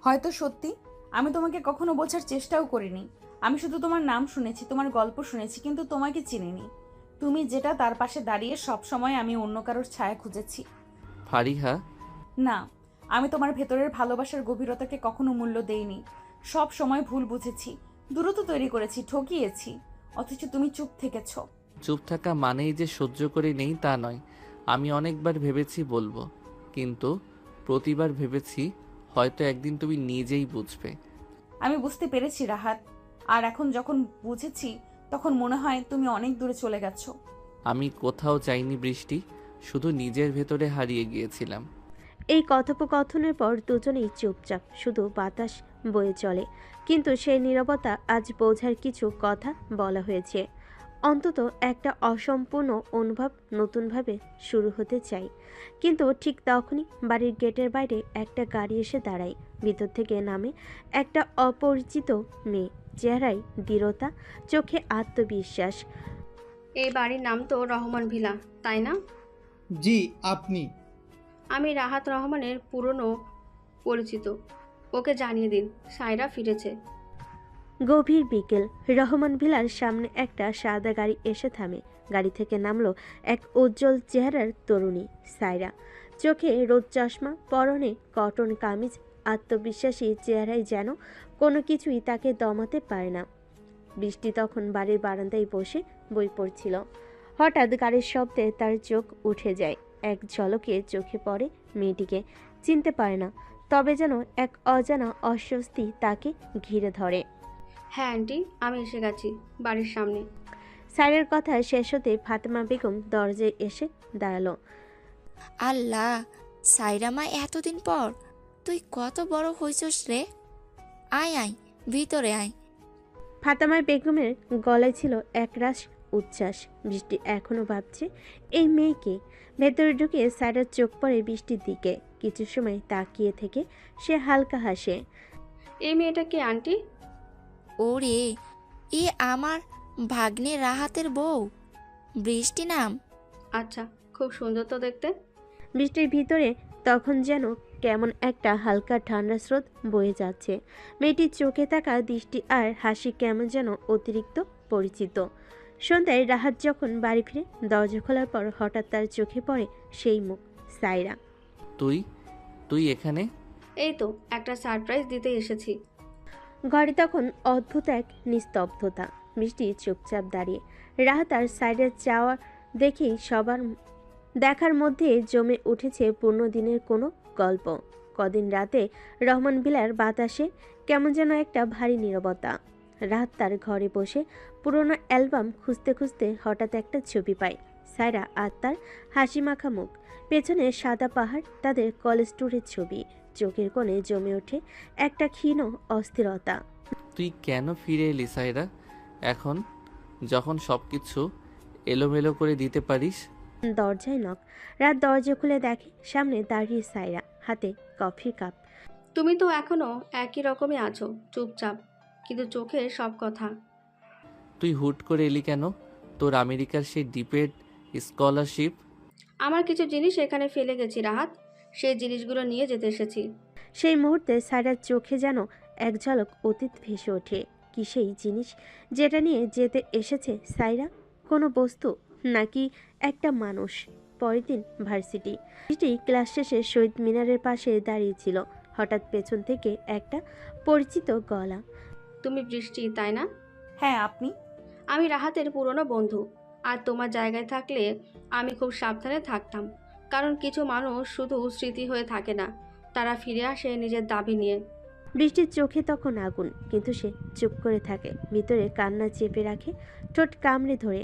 হয়তো সত্যি আমি তোমাকে কখনো বোঝার চেষ্টাও করিনি। আমি শুধু তোমার নাম শুনেছি, তোমার গল্প শুনেছি, কিন্তু তোমাকে চিনিনি। তুমি যেটা তার পাশে দাঁড়িয়ে সব সময় আমি অন্য কারোর ছায়া খুঁজেছি। ফারিহা, না, আমি তোমার ভেতরের ভালোবাসার গভীরতাকে কখনো মূল্য দেইনি। সব সময় ভুল বুঝেছি, দূরত্ব তৈরি করেছি, ঠকিয়েছি, অথচ তুমি চুপ থেকেছ। চুপ থাকা মানেই যে সহ্য করে নেই তা নয়। আমি অনেকবার ভেবেছি বলবো, কিন্তু প্রতিবার ভেবেছি হয়তো একদিন তুমি নিজেই বুঝবে। আমি বুঝতে পেরেছি রাহাত, আর এখন যখন বুঝেছি তখন মনে হয় তুমি অনেক দূরে চলে গেছো। আমি কোথাও যাইনি বৃষ্টি, শুধু নিজের ভেতরে হারিয়ে গিয়েছিলাম। এই কথোপকথনের পর দুজনেই চুপচাপ, শুধু বাতাস বয়ে চলে। কিন্তু সেই নীরবতা আজ বোঝার কিছু কথা বলা হয়েছে। অন্তত একটা অসম্পূর্ণ অনুভব নতুনভাবে শুরু হতে চাই। কিন্তু ঠিক তখনই বাড়ির গেটের বাইরে একটা গাড়ি এসে দাঁড়ায়। ভিতর থেকে নামে একটা অপরিচিত মেয়ে, চেহারায় দৃঢ়তা, চোখে আত্মবিশ্বাস। এই বাড়ির নাম তো রহমান ভিলা, তাই না? জি, আপনি? আমি রাহাত রহমানের পুরনো পরিচিত। ওকে জানিয়ে দিন সায়রা ফিরেছে। গভীর বিকেল, রহমান ভিলার সামনে একটা সাদা গাড়ি এসে থামে। গাড়ি থেকে নামলো এক উজ্জ্বল চেহারার তরুণী, সায়রা। চোখে রোদ চশমা, পরনে কটন কামিজ, আত্মবিশ্বাসী চেহারায় যেন কোনো কিছুই তাকে দমাতে পারে না। বৃষ্টি তখন বাড়ির বারান্দায় বসে বই পড়ছিল। হঠাৎ গাড়ির শব্দে তার চোখ উঠে যায়। এক ঝলকে চোখে পড়ে মেয়েটিকে। চিনতে পারে না, তবে যেন এক অজানা অস্বস্তি তাকে ঘিরে ধরে। হ্যাঁ আন্টি, আমি এসে গেছি বাড়ির সামনে। সাইরের কথা শেষ হতে ফাতেমা বেগম দরজায় এসে দাঁড়ালো। আল্লাহ, সাইরা মা, এতদিন পর তুই কত বড় হইছস রে। আয় আয়, ভিতরে আয়। ফাতেমা বেগমের গলায় ছিল একরাশ উচ্ছ্বাস। বৃষ্টি এখনো ভাবছে এই মেয়েকে। ভেতরে ঢুকে সাইরার চোখ পড়ে বৃষ্টির দিকে। কিছু সময় তাকিয়ে থেকে সে হালকা হাসে। এই মেয়েটা কে আন্টি? ওরে, এ আমার ভাগ্নে রাহাতের বউ, বৃষ্টি নাম। আচ্ছা, খুব সুন্দর তো দেখতে। বৃষ্টির ভিতরে তখন যেন কেমন একটা হালকা ঠান্ডা স্রোত বয়ে যাচ্ছে। মেয়েটির চোখে থাকা দৃষ্টি আর হাসি কেমন যেন অতিরিক্ত পরিচিত। সন্ধ্যায় রাহাত যখন বাড়ি ফিরে দরজা খোলার পর হঠাৎ তার চোখে পড়ে সেই মুখ, সায়রা। তুই এখানে? এই তো একটা সারপ্রাইজ দিতে এসেছি। ঘরে তখন অদ্ভুত এক নিস্তব্ধতা। বৃষ্টি চুপচাপ দাঁড়িয়ে। রাহাত আর সাইডের চাওয়া দেখেই সবার দেখার মধ্যে জমে উঠেছে পুরনো দিনের কোনো গল্প। কদিন রাতে রহমান বিলার বাতাসে কেমন যেন একটা ভারী নীরবতা। রাহাত তার ঘরে বসে পুরনো অ্যালবাম খুঁজতে খুঁজতে হঠাৎ একটা ছবি পায়। সায়রা আর তার হাসি মাখা মুখ, পেছনে সাদা পাহাড়, তাদের কলেজ ট্যুরের ছবি। চোখের কোণে জমে ওঠে একটা ক্ষীণ অস্থিরতা। তুই কেন ফিরে এলি সাইরা? এখন যখন সব কিছু এলোমেলো করে দিতে পারিস। দরজায় নক। রাত দরজা খুলে দেখে সামনে দাঁড়িয়ে সায়রা, হাতে কফির কাপ। তুমি তো এখনো একই রকমই আছো, চুপচাপ, কিন্তু চোখের সব কথা। তুই হুট করে এলি কেন? তোর আমেরিকার সেই ডিপেড স্কলারশিপ? আমার কিছু জিনিস এখানে ফেলে গেছি রাহাত, সেই জিনিসগুলো নিয়ে যেতে এসেছি। সেই মুহূর্তে সায়রার চোখে যেন এক ঝলক অতীত ভেসে ওঠে। কি সেই জিনিস যেটা নিয়ে যেতে এসেছে সায়রা? কোনো বস্তু নাকি একটা মানুষ? পরের দিন ভার্সিটি ক্লাস শেষে শহীদ মিনারের পাশে দাঁড়িয়েছিল। হঠাৎ পেছন থেকে একটা পরিচিত গলা। তুমি বৃষ্টি, তাই না? হ্যাঁ, আপনি? আমি রাহাতের পুরনো বন্ধু। আর তোমার জায়গায় থাকলে আমি খুব সাবধানে থাকতাম, কারণ কিছু মানুষ শুধু স্মৃতি হয়ে থাকে না, তারা ফিরে আসে নিজের দাবি নিয়ে। বৃষ্টির চোখে তখন আগুন, কিন্তু সে চুপ করে থাকে, ভিতরে কান্না চেপে রাখে, ঠোঁট কামড়ে ধরে।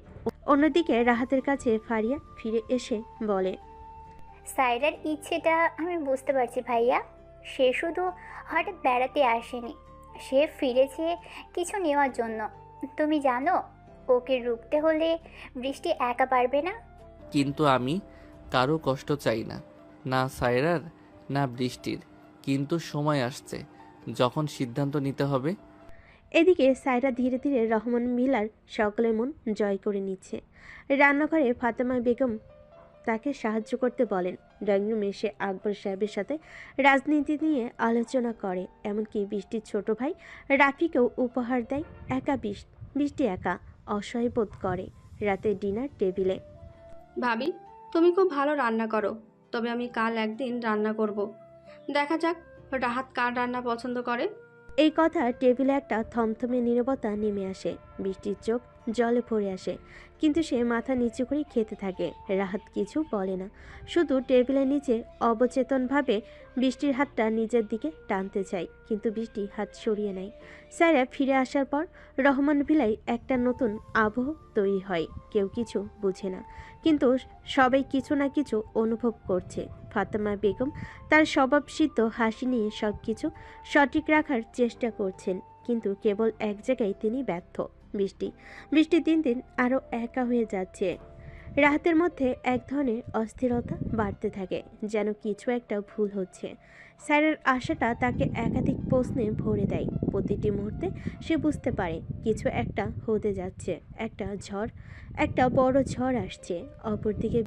অন্যদিকে রাহাতের কাছে ফারিয়া ফিরে এসে বলে, সাইরার ইচ্ছেটা আমি বুঝতে পারছি ভাইয়া। সে শুধু হঠাৎ বেড়াতে আসেনি, সে ফিরেছে কিছু নেওয়ার জন্য। তুমি জানো, ওকে রুখতে হলে বৃষ্টি একা পারবে না। কিন্তু আমি কারো কষ্ট চাই না, না সায়রার না বৃষ্টির। কিন্তু সময় আসছে যখন সিদ্ধান্ত নিতে হবে। এদিকে সায়রা ধীরে ধীরে রহমান মিলার সকলের মন জয় করে নিচ্ছে। রান্নাঘরে ফাতেমা বেগম তাকে সাহায্য করতে বলেন। ড্রয়িং রুমে সে আকবর সাহেবের সাথে রাজনীতি নিয়ে আলোচনা করে, এমনকি বৃষ্টির ছোট ভাই রাফিকেও উপহার দেয়। একা বৃষ্টি একা অসহায় বোধ করে রাতে ডিনার টেবিলে। ভাবি, তুমি খুব ভালো রান্না করো, তবে আমি কাল একদিন রান্না করব। দেখা যাক রাহাত কার রান্না পছন্দ করে। এই কথা টেবিলে একটা থমথমে নীরবতা নেমে আসে। বৃষ্টির চোখ জলে ভরে আসে, কিন্তু সে মাথা নিচু করে খেতে থাকে। রাহাত কিছু বলে না, শুধু টেবিলের নিচে অবচেতনভাবে বৃষ্টির হাতটা নিজের দিকে টানতে চায়, কিন্তু বৃষ্টি হাত সরিয়ে নেয়। সায়রা ফিরে আসার পর রহমান ভিলাই একটা নতুন আবহ তৈরি হয়। কেউ কিছু বুঝে না, কিন্তু সবাই কিছু না কিছু অনুভব করছে। ফাতেমা বেগম তার স্বভাবসিদ্ধ হাসি নিয়ে সব কিছু সঠিক রাখার চেষ্টা করছেন, কিন্তু কেবল এক জায়গায় তিনি ব্যর্থ। বৃষ্টি দিন দিন আরও একা হয়ে যাচ্ছে। রাহাতের মধ্যে এক ধরনের অস্থিরতা বাড়তে থাকে, যেন কিছু একটা ভুল হচ্ছে। স্যারের আশাটা তাকে একাধিক প্রশ্নে ভরে দেয়। প্রতিটি মুহূর্তে সে বুঝতে পারে কিছু একটা হতে যাচ্ছে, একটা বড় ঝড় আসছে। অপরদিকে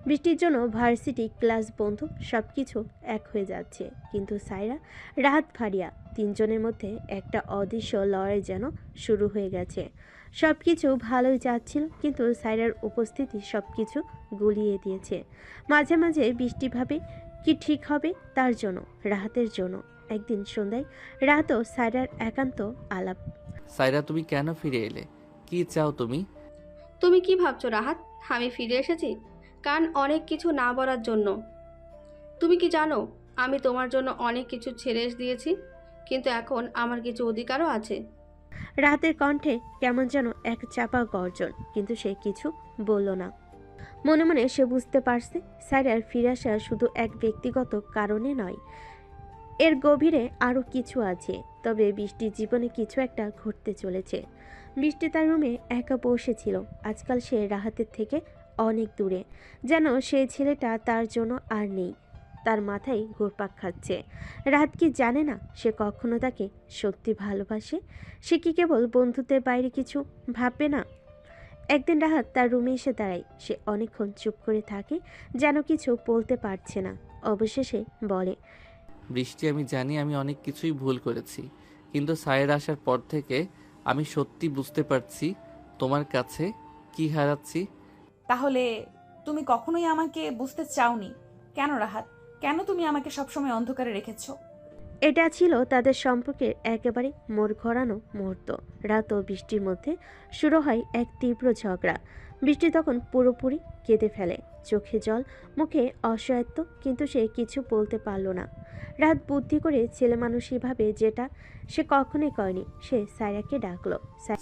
বৃষ্টির জন্য ভার্সিটি, ক্লাস বন্ধ, সব কিছু এক হয়ে যাচ্ছে। কিন্তু সায়রা, রাহাত, ফারিয়া তিনজনের মধ্যে একটা অদৃশ্য লড়াই যেন শুরু হয়ে গেছে। সব কিছু ভালোই যাচ্ছিল, কিন্তু সায়রার উপস্থিতি সব কিছু গুলিয়ে দিয়েছে। মাঝে মাঝে বৃষ্টি ভাবে কি ঠিক হবে তার জন্য, রাহাতের জন্য। একদিন সন্ধ্যায় রাহাত ও সায়রার একান্ত আলাপ। সায়রা, তুমি কেন ফিরে এলে? কি চাও তুমি? তুমি কি ভাবছো রাহাত, আমি ফিরে এসেছি কারণ অনেক কিছু না বলার জন্য? তুমি কি জানো, আমি তোমার জন্য অনেক কিছু ছেড়ে দিয়েছি, কিন্তু এখন আমার কিছু অধিকারও আছে। রাহাতের কণ্ঠে কেমন যেন এক চাপা গর্জন, কিন্তু সে কিছু বলল না। মনে মনে সে বুঝতে পারছে সায়রার ফিরে আসা শুধু এক ব্যক্তিগত কারণে নয়, এর গভীরে আরও কিছু আছে। তবে বৃষ্টির জীবনে কিছু একটা ঘটতে চলেছে। বৃষ্টি তার রুমে একা বসেছিল। আজকাল সে রাহাতের থেকে অনেক দূরে, যেন সেই ছেলেটা তার জন্য আর নেই। তার মাথায় ঘুরপাক খাচ্ছে। রাহাত কি জানে না সে কখনো তাকে সত্যি ভালোবাসে? সে কি কেবল বন্ধুত্বের বাইরে কিছু ভাববে না? একদিন রাহাত তার রুমে এসে দাঁড়ায়। সে অনেকক্ষণ চুপ করে থাকে, যেন কিছু বলতে পারছে না। অবশেষে বলে, বৃষ্টি, আমি জানি আমি অনেক কিছুই ভুল করেছি, কিন্তু সায়রা আসার পর থেকে আমি সত্যি বুঝতে পারছি তোমার কাছে কি হারাচ্ছি। তাহলে তুমি কখনোই আমাকে বুঝতে চাওনি কেন রাহাত? কেন তুমি আমাকে সবসময় অন্ধকারে রেখেছো? এটা ছিল তাদের সম্পর্কের একেবারে মোড় ঘোরানো মুহূর্ত। রাত ও বৃষ্টির মধ্যে শুরু হয় এক তীব্র ঝগড়া। বৃষ্টি তখন পুরোপুরি কেঁদে ফেলে, চোখে জল, মুখে অসহায়ত্ব, কিন্তু সে কিছু বলতে পারল না। রাত বুদ্ধি করে ছেলে মানুষইভাবে যেটা সে কখনোই করেনি, সে সায়রাকে ডাকলো।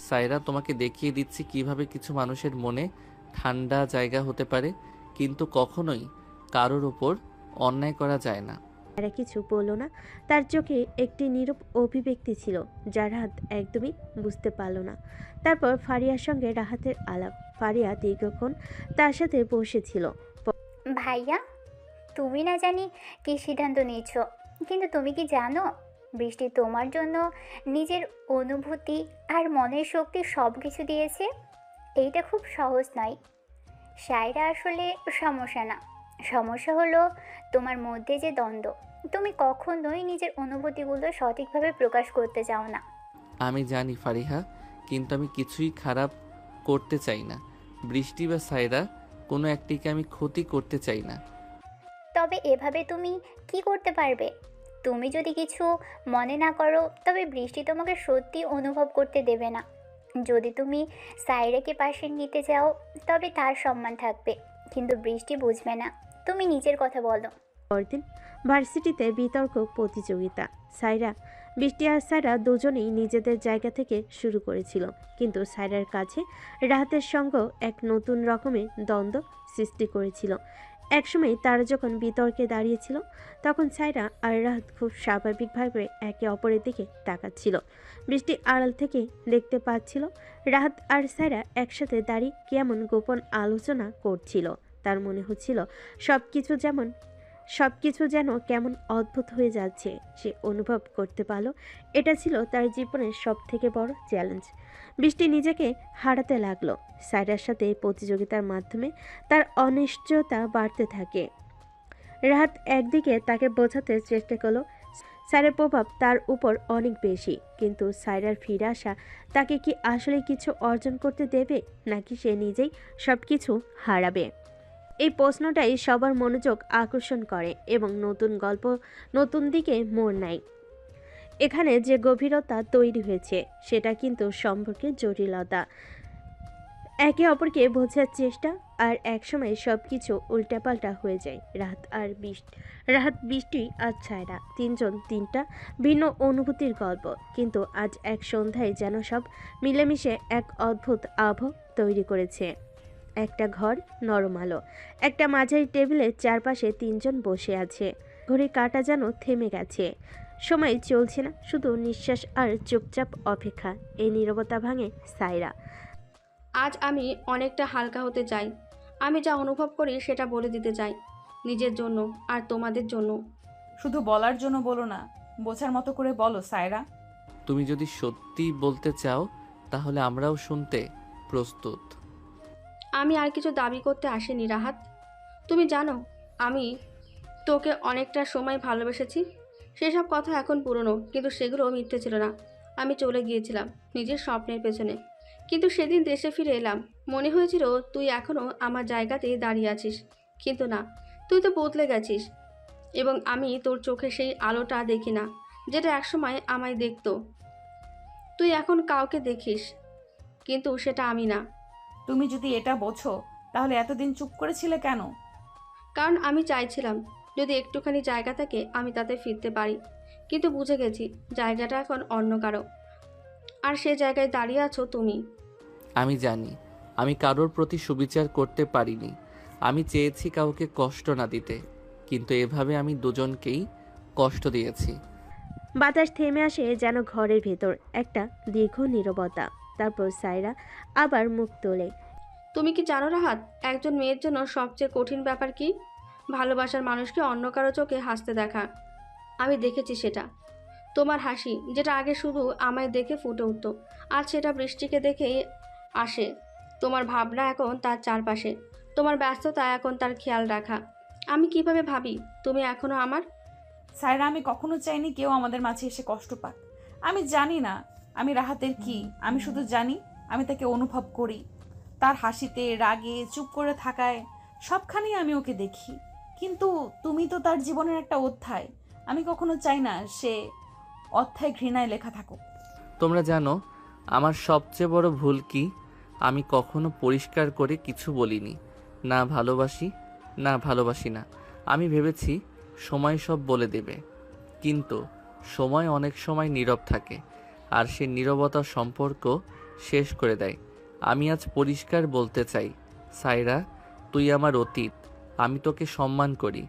সায়রা, তোমাকে দেখিয়ে দিচ্ছি কিভাবে কিছু মানুষের মনে ঠান্ডা জায়গা হতে পারে, কিন্তু কখনোই কারোর ওপর অন্যায় করা যায় না। সায়রা কিছু বলল না। তার চোখে একটি নীরব অভিব্যক্তি ছিল যা রাহাত একদমই বুঝতে পারল না। তারপর ফারিয়ার সঙ্গে রাহাতের আলাপ। ফারিয়া দীর্ঘক্ষণ তার সাথে বসেছিল। ভাইয়া, তুমি না জানি কি সিদ্ধান্ত নিচ্ছ, কিন্তু তুমি কি জানো বৃষ্টি তোমার জন্য নিজের অনুভূতি আর মনের শক্তি সব কিছু দিয়েছে? এইটা খুব সহজ নয়। সায়রা আসলে সমস্যা না, সমস্যা হলো তোমার মধ্যে যে দ্বন্দ্ব। তুমি কখনোই নিজের অনুভূতিগুলো সঠিকভাবে প্রকাশ করতে চাও না। আমি জানি ফারিহা, কিন্তু আমি কিছুই খারাপ করতে চাই না। বৃষ্টি বা সায়রা কোনো একটিকে আমি ক্ষতি করতে চাই না। তবে এভাবে তুমি কি করতে পারবে? তুমি যদি কিছু মনে না করো, তবে বৃষ্টি তোমাকে সত্যি অনুভব করতে দেবে না। যদি তুমি সায়রাকে পাশে নিতে চাও, তবে তার সম্মান থাকবে, কিন্তু বৃষ্টি বুঝবে না। তুমি নিজের কথা বলো। পরদিন ভার্সিটিতে বিতর্ক প্রতিযোগিতা। বৃষ্টি আর সায়রা দুজনেই নিজেদের জায়গা থেকে শুরু করেছিল, কিন্তু সায়রার কাছে রাহাতের সঙ্গ এক নতুন রকমের দ্বন্দ্ব সৃষ্টি করেছিল। একসময় তারা যখন বিতর্কে দাঁড়িয়েছিল, তখন সায়রা আর রাহাত খুব স্বাভাবিকভাবে একে অপরের দিকে তাকাচ্ছিল। বৃষ্টি আড়াল থেকে দেখতে পাচ্ছিল রাহাত আর সায়রা একসাথে দাঁড়িয়ে কেমন গোপন আলোচনা করছিল। তার মনে হচ্ছিল সবকিছু যেন কেমন অদ্ভুত হয়ে যাচ্ছে। সে অনুভব করতে পারল এটা ছিল তার জীবনের সবথেকে বড় চ্যালেঞ্জ। বৃষ্টি নিজেকে হারাতে লাগলো। সায়রার সাথে এই প্রতিযোগিতার মাধ্যমে তার অনিশ্চয়তা বাড়তে থাকে। রাহাত একদিকে তাকে বোঝাতে চেষ্টা করলো সায়রার প্রভাব তার উপর অনেক বেশি, কিন্তু সায়রার ফিরে আসা তাকে কি আসলে কিছু অর্জন করতে দেবে, নাকি সে নিজেই সবকিছু হারাবে? এই প্রশ্নটাই সবার মনোযোগ আকর্ষণ করে এবং নতুন গল্প নতুন দিকে মোড় নেয়। এখানে যে গভীরতা তৈরি হয়েছে সেটা কিন্তু সম্পর্কের জটিলতা, একে অপরকে বোঝার চেষ্টা, আর একসময় সব কিছু উল্টাপাল্টা হয়ে যায়। রাহাত, বৃষ্টি আর ছায়রা তিনজন তিনটা ভিন্ন অনুভূতির গল্প, কিন্তু আজ এক সন্ধ্যায় যেন সব মিলেমিশে এক অদ্ভুত আবহ তৈরি করেছে। একটা ঘর, নরম আলো, একটা মাঝারি টেবিলের চারপাশে তিনজন বসে আছে। ঘড়ির কাঁটা যেন থেমে গেছে, সময় চলছে না, শুধু নিঃশ্বাস আর চুপচাপ অপেক্ষা। এই নীরবতা ভাঙে সায়রা। আজ আমি অনেকটা হালকা হতে চাই। আমি যা অনুভব করি সেটা বলে দিতে চাই, নিজের জন্য আর তোমাদের জন্য। শুধু বলার জন্য বলো না, বোঝার মতো করে বলো সায়রা। তুমি যদি সত্যি বলতে চাও তাহলে আমরাও শুনতে প্রস্তুত। আমি আর কিছু দাবি করতে আসিনি রাহাত। তুমি জানো আমি তোকে অনেকটা সময় ভালোবেসেছি। সেসব কথা এখন পুরনো, কিন্তু সেগুলো মিথ্যে ছিল না। আমি চলে গিয়েছিলাম নিজের স্বপ্নের পেছনে, কিন্তু সেদিন দেশে ফিরে এলাম, মনে হয়েছিল তুই এখনও আমার জায়গাতেই দাঁড়িয়ে আছিস, কিন্তু না, তুই তো বদলে গেছিস। এবং আমি তোর চোখে সেই আলোটা দেখি না যেটা একসময় আমায় দেখতো। তুই এখন কাউকে দেখিস, কিন্তু সেটা আমি না। তুমি যদি এটা বোঝো তাহলে এতদিন চুপ করেছিলে কেন? কারণ আমি চাইছিলাম যদি একটুখানি জায়গা থাকে আমি তাতে ফিরতে পারি, কিন্তু বুঝে গেছি জায়গাটা এখন অন্য কারো, আর সে জায়গায় দাঁড়িয়ে আছো তুমি। আমি জানি আমি কারোর প্রতি সুবিচার করতে পারিনি। আমি চেয়েছি কাউকে কষ্ট না দিতে, কিন্তু এভাবে আমি দুজনকেই কষ্ট দিয়েছি। বাতাস থেমে আসে যেন ঘরের ভেতর, একটা দীর্ঘ নীরবতা। তারপর সায়রা আবার মুখ তোলে। তুমি কি জানো রাহাত, একজন মেয়ের জন্য সবচেয়ে কঠিন ব্যাপার কি? ভালোবাসার মানুষকে অন্য কারো চোখে হাসতে দেখা। আমি দেখেছি সেটা। তোমার হাসি যেটা আগে শুধু আমায় দেখে ফুটে উঠত, আজ সেটা বৃষ্টিকে দেখেই আসে। তোমার ভাবনা এখন তার চারপাশে, তোমার ব্যস্ততা এখন তার খেয়াল রাখা। আমি কিভাবে ভাবি তুমি এখনো আমার। সায়রা, আমি কখনো চাইনি কেউ আমাদের মাঝে এসে কষ্ট পাক। আমি জানি না আমি রাহাতের কি, আমি শুধু জানি আমি তাকে অনুভব করি। তার হাসিতে, রাগে, চুপ করে থাকায়, সবখানেই আমি ওকে দেখি। কিন্তু তুমি তো তার জীবনের একটা অধ্যায়। আমি কখনো চাই না সে অধ্যায় ঘৃণায় লেখা থাকুক। তোমরা জানো আমার সবচেয়ে বড় ভুল কি? আমি কখনো পরিষ্কার করে কিছু বলিনি। না ভালোবাসি, না ভালোবাসি না। আমি ভেবেছি সময় সব বলে দেবে, কিন্তু সময় অনেক সময় নীরব থাকে, আর সে নীরবতা সম্পর্ক শেষ করে দেয়। আমি আজ পরিষ্কার বলতে চাই, সায়রা, তুই আমার অতীত। আমি তোকে সম্মান করি,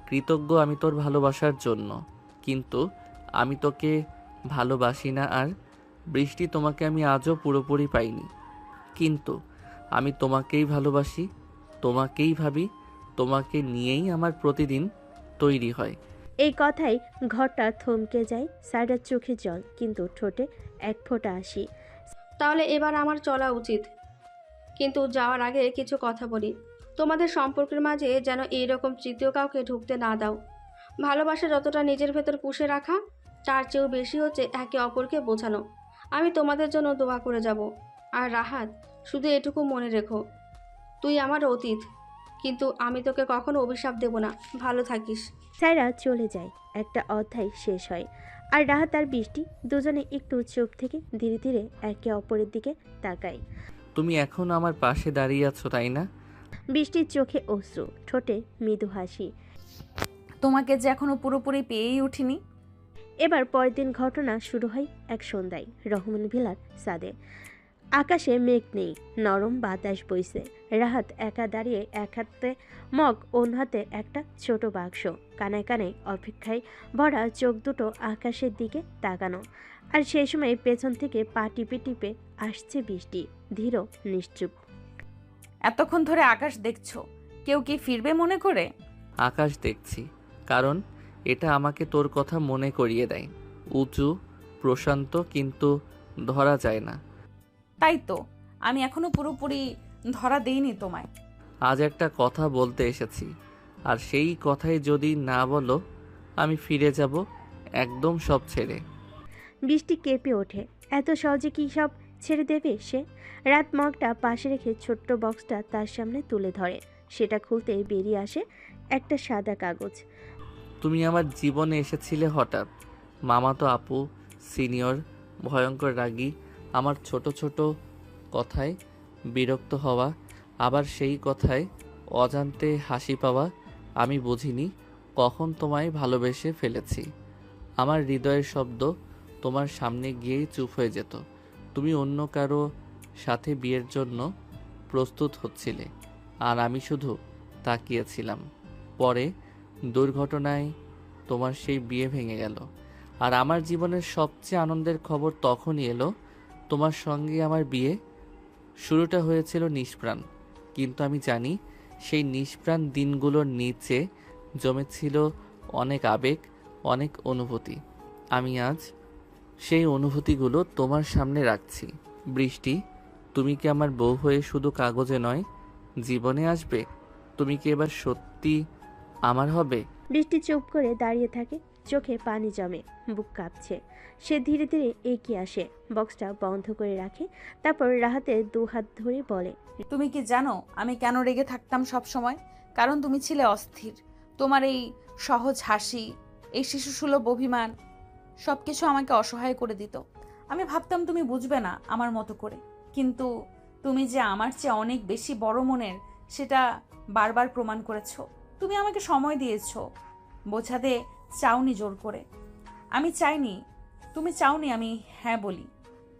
কৃতজ্ঞ আমি তোর ভালোবাসার জন্য, কিন্তু আমি তোকে ভালোবাসি না। আর বৃষ্টি, তোমাকে আমি আজও পুরোপুরি পাইনি, কিন্তু আমি তোমাকেই ভালোবাসি, তোমাকেই ভাবি, তোমাকে নিয়েই আমার প্রতিদিন তৈরি হয়। এই কথাই ঘরটা থমকে যায়। সায়রার চোখে জল, কিন্তু ঠোঁটে এক ফোঁটা হাসি। তাহলে এবার আমার চলা উচিত, কিন্তু যাওয়ার আগে কিছু কথা বলি। তোমাদের সম্পর্কের মাঝে যেন এইরকম তৃতীয় কাউকে ঢুকতে না দাও। ভালোবাসা যতটা নিজের ভেতর পুষে রাখা, তার চেয়েও বেশি হচ্ছে একে অপরকে বোঝানো। আমি তোমাদের জন্য দোয়া করে যাব। আর রাহাত, শুধু এটুকু মনে রেখো, তুই আমার অতীত, কিন্তু আমি তোকে কখনো অভিশাপ দেব না। ভালো থাকিস। সায়রা চলে যায়, একটা অধ্যায় শেষ হয়। আর রাহাত আর বৃষ্টি দুজনে একটু চুপ থেকে ধীরে ধীরে একে অপরের দিকে তাকায়। তুমি এখন আমার পাশে দাঁড়িয়ে আছো, তাই না? বৃষ্টির চোখে অশ্রু, ঠোঁটে মৃদু হাসি। তোমাকে যে এখনো পুরোপুরি পেয়েই উঠিনি। এবার পরের দিন ঘটনা শুরু হয় এক সন্ধ্যায় রহমান ভিলার ছাদে। আকাশে মেঘ নেই, নরম বাতাস বইছে। রাহাত একা দাঁড়িয়ে, এক হাতে মগ, অন্য হাতে একটা ছোট বাক্স, কানে কানে অপেক্ষায় ভরা, চোখ দুটো আকাশের দিকে তাকানো। আর সেই সময় পেছন থেকে পা টিপে টিপে আসছে বৃষ্টি, ধীর নিশ্চুপ। এতক্ষণ ধরে আকাশ দেখছো, কেউ কি ফিরবে মনে করে? আকাশ দেখছি কারণ এটা আমাকে তোর কথা মনে করিয়ে দেয়। উঁচু, প্রশান্ত, কিন্তু ধরা যায় না। তাই তো, আমি এখনো পুরোপুরি ধরা দেইনি তোমায়। আজ একটা কথা বলতে এসেছি, আর সেই কথাই যদি না বলো, আমি ফিরে যাব একদম সব ছেড়ে। বৃষ্টি কেঁপে ওঠে। এত সহজে কি সব ছেড়ে দেবে সে? রাত মগটা পাশে রেখে ছোট্ট বক্সটা তার সামনে তুলে ধরে। সেটা খুলতে বেরিয়ে আসে একটা সাদা কাগজ। তুমি আমার জীবনে এসেছিলে হঠাৎ। মামাতো আপু, সিনিয়র, ভয়ঙ্কর রাগী, আমার ছোট ছোট কথায় বিরক্ত হওয়া, আবার সেই কথায় অজান্তে হাসি পাওয়া। আমি বুঝিনি কখন তোমায় ভালোবেসে ফেলেছি। আমার হৃদয়ের শব্দ তোমার সামনে গিয়েই চুপ হয়ে যেত। তুমি অন্য কারো সাথে বিয়ের জন্য প্রস্তুত হচ্ছিলে, আর আমি শুধু তাকিয়েছিলাম। পরে দুর্ঘটনায় তোমার সেই বিয়ে ভেঙে গেল, আর আমার জীবনের সবচেয়ে আনন্দের খবর তখনই এলো, তোমার সঙ্গে আমার বিয়ে। শুরুটা হয়েছিল নিষ্প্রাণ, কিন্তু আমি জানি সেই নিষ্প্রাণ দিনগুলোর নিচে জমেছিল অনেক আবেগ, অনেক অনুভূতি। আমি আজ সেই অনুভূতিগুলো তোমার সামনে রাখছি। বৃষ্টি, তুমি কি আমার বউ হয়ে শুধু কাগজে নয়, জীবনে আসবে? তুমি কি এবার সত্যি আমার হবে? বৃষ্টি চুপ করে দাঁড়িয়ে থাকে, চোখে পানি জমে, বুক কাঁপছে। সে ধীরে ধীরে এগিয়ে আসে, বক্সটা বন্ধ করে রাখে, তারপর রাহাতে দু হাত ধরে বলে, তুমি কি জানো আমি কেন রেগে থাকতাম সব সময়? কারণ তুমি ছিলে অস্থির। তোমার এই সহজ হাসি, এই শিশুসুলভ অভিমান, সবকিছু আমাকে অসহায় করে দিত। আমি ভাবতাম তুমি বুঝবে না আমার মতো করে, কিন্তু তুমি যে আমার চেয়ে অনেক বেশি বড় মনের, সেটা বারবার প্রমাণ করেছো। তুমি আমাকে সময় দিয়েছো, বোঝাতে চাওনি জোর করে। আমি চাইনি, তুমি চাওনি আমি হ্যাঁ বলি।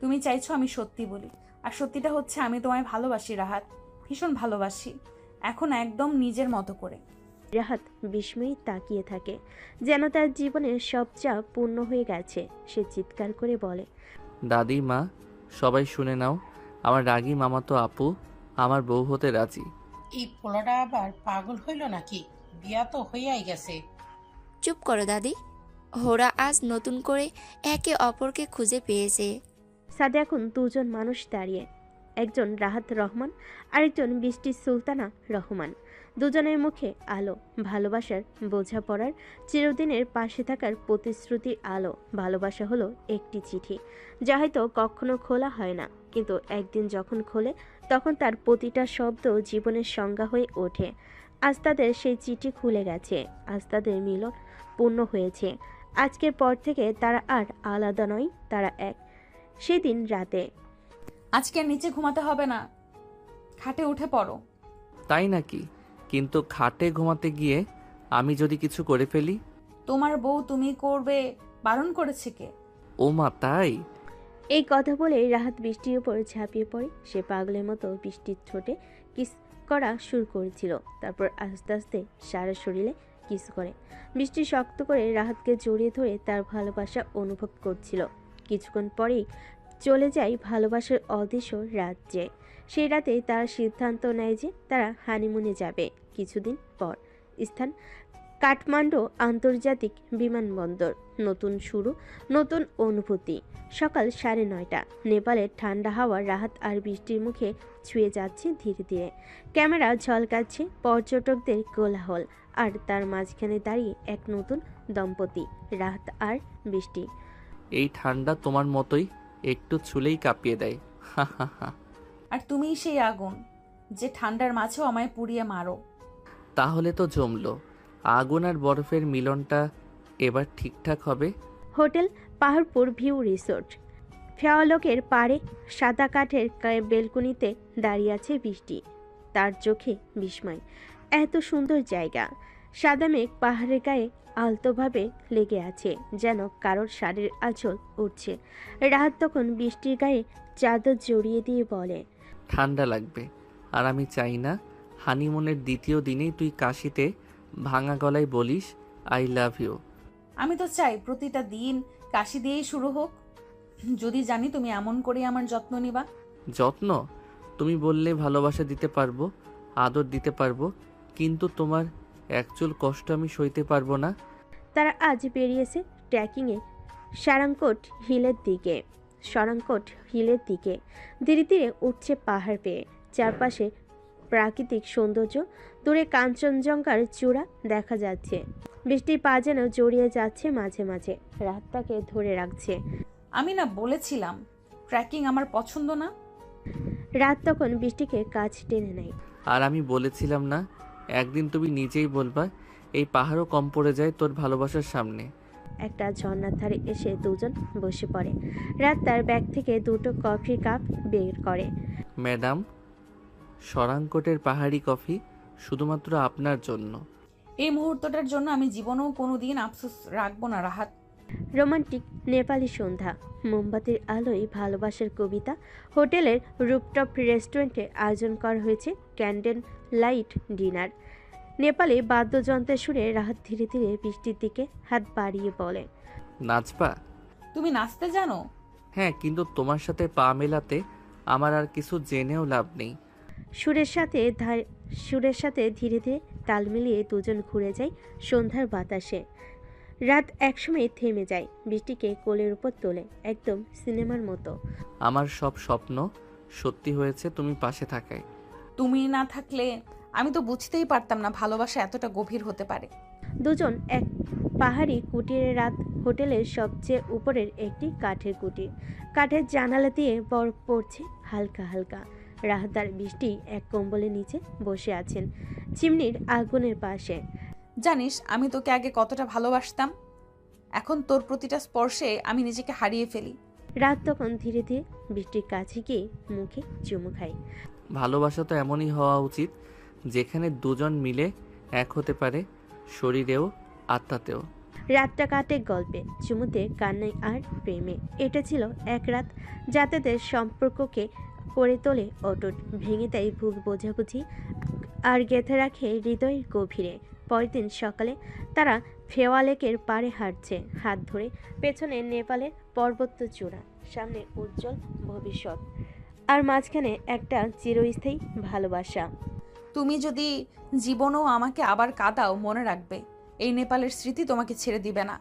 তুমি চাইছো আমি সত্যি বলি, আর সত্যিটা হচ্ছে আমি তোমায় ভালোবাসি রাহাত, ভীষণ ভালোবাসি, এখন একদম নিজের মতো করে। রাহাত বিস্ময়ে তাকিয়ে থাকে, যেন তার জীবনের সব চাপ পূর্ণ হয়ে গেছে। সে চিৎকার করে বলে, দাদি, মা, সবাই শুনে নাও, আমার রাগী মামাতো আপু আমার বউ হতে রাজি। এই পোলাটা আবার পাগল হইল নাকি? বিয়া তো হইয়াই গেছে। চুপ করো দাদি, ওরা আজ নতুন করে একে অপরকে খুঁজে পেয়েছে। সাদে এখন দুজন মানুষ দাঁড়িয়ে, একজন রাহাত রহমান, আরেকজন বৃষ্টি সুলতানা রহমান। দুজনের মুখে আলো, ভালোবাসার, বোঝাপড়ার, চিরদিনের পাশে থাকার প্রতিশ্রুতির আলো। ভালোবাসা হলো একটি চিঠি, যা হয়তো কখনো খোলা হয় না, কিন্তু একদিন যখন খোলে, তখন তার প্রতিটা শব্দ জীবনের সংজ্ঞা হয়ে ওঠে। আজ তাদের সেই চিঠি খুলে গেছে, আজ তাদের মিলন পূর্ণ হয়েছে। আজকের পর থেকে তারা আর আলাদা নয়, তারা এক। সেদিন রাতে আজকে আর নিচে ঘুমাতে হবে না, খাটে উঠে পড়ো। তাই নাকি? কিন্তু খাটে ঘুমাতে গিয়ে আমি যদি কিছু করে ফেলি? তোমার বউ তুমি করবে বারণ করেছে কে? ও মা, তাই? এই কথা বলে রাহাত বৃষ্টির উপর ঝাঁপিয়ে পড়ে। সে পাগলের মতো বৃষ্টির ঠোঁটে কিস করা শুরু করেছিল, তারপর আস্তে আস্তে সারা শরীরে কিস করে। বৃষ্টি শক্ত করে রাহাতকে জড়িয়ে ধরে তার ভালোবাসা অনুভব করছিল। কিছুক্ষণ পরেই চলে যায় ভালোবাসার অদৃশ্য রাজ্যে। সেই রাতেই তারা সিদ্ধান্ত নেয় যে তারা হানিমুনে যাবে। কিছুদিন পর স্থান কাঠমান্ডু আন্তর্জাতিক বিমানবন্দর। নতুন শুরু, নতুন অনুভূতি। সকাল 9:30। নেপালের ঠান্ডা হাওয়া রাহাত আর বৃষ্টির মুখে ছুঁয়ে যাচ্ছে ধীরে ধীরে। ক্যামেরা ঝলকাচ্ছে, পর্যটকদের কোলাহল, আর তার মাঝখানে দাঁড়িয়ে এক নতুন দম্পতি, রাহাত আর বৃষ্টি। এই ঠান্ডা তোমার মতোই, একটু ছুলেই কাঁপিয়ে দেয়। হা হা হা। আর তুমিই সেই আগুন যে ঠান্ডার মাঝেও আমায় পুড়িয়ে মারো। তাহলে তো জমলো। আগুন আর বরফের মিলনটা এবার ঠিকঠাক হবে। Hotel Paharpur view resort. ফেওয়ালকের পাড়ে সাদা কাঠের বেলকনিতে দাঁড়িয়ে আছে বৃষ্টি। তার চোখে বিস্ময়। এত সুন্দর জায়গা। সাদা মেঘ পাহাড়ের গায়ে আলতোভাবে লেগে আছে, যেন কারোর শাড়ির আঁচল উঠছে। রাত তখন বৃষ্টির গায়ে চাদর জড়িয়ে দিয়ে বলে, ঠান্ডা লাগবে। আর আমি চাই না হানিমুনের দ্বিতীয় দিনেই তুই কাশিতে ভাঙা গলায় বলিস আই লাভ ইউ। আমি তো চাই প্রতিটা দিন কাশি দিয়েই শুরু হোক, যদি জানি তুমি এমন করে আমার যত্ন নিবা। যত্ন? তুমি বললে ভালোবাসা দিতে পারবো, আদর দিতে পারবো, কিন্তু তোমার একচুল কষ্ট আমি সইতে পারবো না। তারা আজ বেরিয়েছে ট্রেকিংয়ে সরাংকোট হিলের দিকে। ধীরে ধীরে উঠছে পাহাড় পেয়ে। চারপাশে প্রাকৃতিক সৌন্দর্য, দূরে কাঞ্চনজঙ্ঘার চূড়া দেখা যাচ্ছে। বৃষ্টির পা যেন জড়িয়ে যাচ্ছে মাঝে মাঝে, রাতটাকে ধরে রাখছে। আমি না বলেছিলাম ট্রেকিং আমার পছন্দ না? রাত তখন বৃষ্টিকে কাছ টেনে নেয়। আর আমি বলেছিলাম না, একদিন তুমি নিজেই বলবা এই পাহাড়ও কম পড়ে যায় তোর ভালোবাসার সামনে। একটা ঝর্ণার ধারে এসে দুজন বসে পড়ে। রাত তার ব্যাগ থেকে 2টো কফির কাপ বের করে। ম্যাডাম, সরাংকোটের পাহাড়ি কফি শুধুমাত্র আপনার জন্য। এই মুহূর্তটার জন্য আমি জীবনেও কোনোদিন আফসোস রাখবো না রাহাত। রোমান্টিক নেপালি সন্ধ্যা, মোমবাতির আলোয় ভালোবাসার কবিতা। হোটেলের রুপটপ রেস্টুরেন্টে আয়োজন করা হয়েছে ক্যান্ডেল লাইট ডিনার। নেপালে বাদ্যযন্ত্রের সুরে রাহাত ধীরে ধীরে বৃষ্টির দিকে হাত বাড়িয়ে বলে, নাচবা? তুমি নাচতে জানো? হ্যাঁ, কিন্তু তোমার সাথে পা মেলাতে আমার আর কিছু জেনেও লাভ নেই। সুরের সাথে ধীরে ধীরে তাল মিলিয়ে দুজন ঘুরে যায় সন্ধ্যার বাতাসে। রাত একসময় থেমে যায়, বৃষ্টিকে কোলের উপর তোলে, একদম সিনেমার মতো। আমার সব স্বপ্ন সত্যি হয়েছে তুমি পাশে থাকায়। তুমি না থাকলে আমি তো বুঝতেই পারতাম না ভালোবাসা এতটা গভীর হতে পারে। দুজন এক পাহাড়ি কুটিরে। রাত হোটেলের সবচেয়ে উপরের একটি কাঠের কুটির। কাঠের জানালা দিয়ে বরফ পড়ছে হালকা হালকা। রাহাত বৃষ্টি এক কম্বলের নিচে বসে আছেন, চিমনির আগুনের পাশে। জানিস আমি তোকে আগে কতটা ভালোবাসতাম, এখন তোর প্রতিটা স্পর্শে আমি নিজেকে হারিয়ে ফেলি। রাত তখন ধীরে ধীরে বৃষ্টির কাছে গিয়ে মুখে চুমু খায়। ভালোবাসা তো এমনই হওয়া উচিত যেখানে দুজন মিলে এক হতে পারে, শরীরেও আত্মাতেও। রাতটা কাটে গল্পে, চুমুতে, কান্নায় আর প্রেমে। এটা ছিল এক রাত যা তাদের সম্পর্ককে করে তোলে অটুট, ভেঙে দেয় ভুল বোঝাবুঝি আর গেঁথে রাখে হৃদয়ের গভীরে। পরের দিন সকালে তারা ফেওয়ালেকের পাড়ে হাঁটছে হাত ধরে। পেছনে নেপালের পর্বত চূড়া, সামনে উজ্জ্বল ভবিষ্যৎ, আর মাঝখানে একটা চিরস্থায়ী ভালোবাসা। তুমি যদি জীবনেও আমাকে আবার কাঁদাও, মনে রাখবে এই নেপালের স্মৃতি তোমাকে ছেড়ে দিবে না।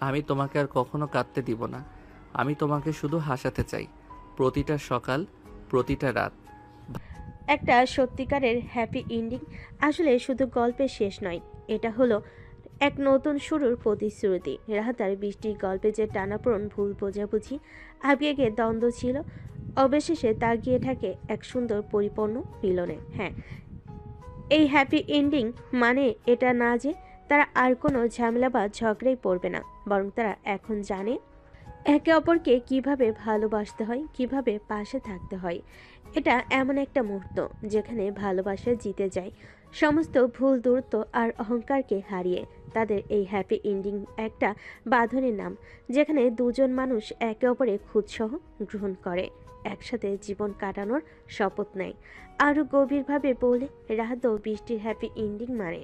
আমি তোমাকে আর কখনো কাঁদতে দিব না। আমি তোমাকে শুধু হাসাতে চাই, প্রতিটা সকাল, প্রতিটা রাত। একটা সত্যিকারের হ্যাপি এন্ডিং আসলে শুধু গল্পের শেষ নয়, এটা হলো এক নতুন শুরুর প্রতিশ্রুতি। রাহাত আর বৃষ্টির গল্পে যে টানাপোড়েন, ভুল বোঝাবুঝি, আবেগে দ্বন্দ্ব ছিল, অবশেষে তা গিয়ে থাকে এক সুন্দর পরিপূর্ণ মিলনে। হ্যাঁ, এই হ্যাপি এন্ডিং মানে এটা না যে তারা আর কোনো ঝামেলা বা ঝগড়াই পড়বে না, বরং তারা এখন জানে একে অপরকে কিভাবে ভালোবাসতে হয়, কিভাবে পাশে থাকতে হয়। এটা এমন একটা মুহূর্ত যেখানে ভালোবাসা জিতে যায় সমস্ত ভুল দূরত্ব আর অহংকারকে হারিয়ে। তাদের এই হ্যাপি এন্ডিং একটা বাঁধনের নাম, যেখানে দুজন মানুষ একে অপরের খুঁতসহ গ্রহণ করে, একসাথে জীবন কাটানোর শপথ নেয়। আরও গভীরভাবে বলে রাহাত ও বৃষ্টির হ্যাপি এন্ডিং মানে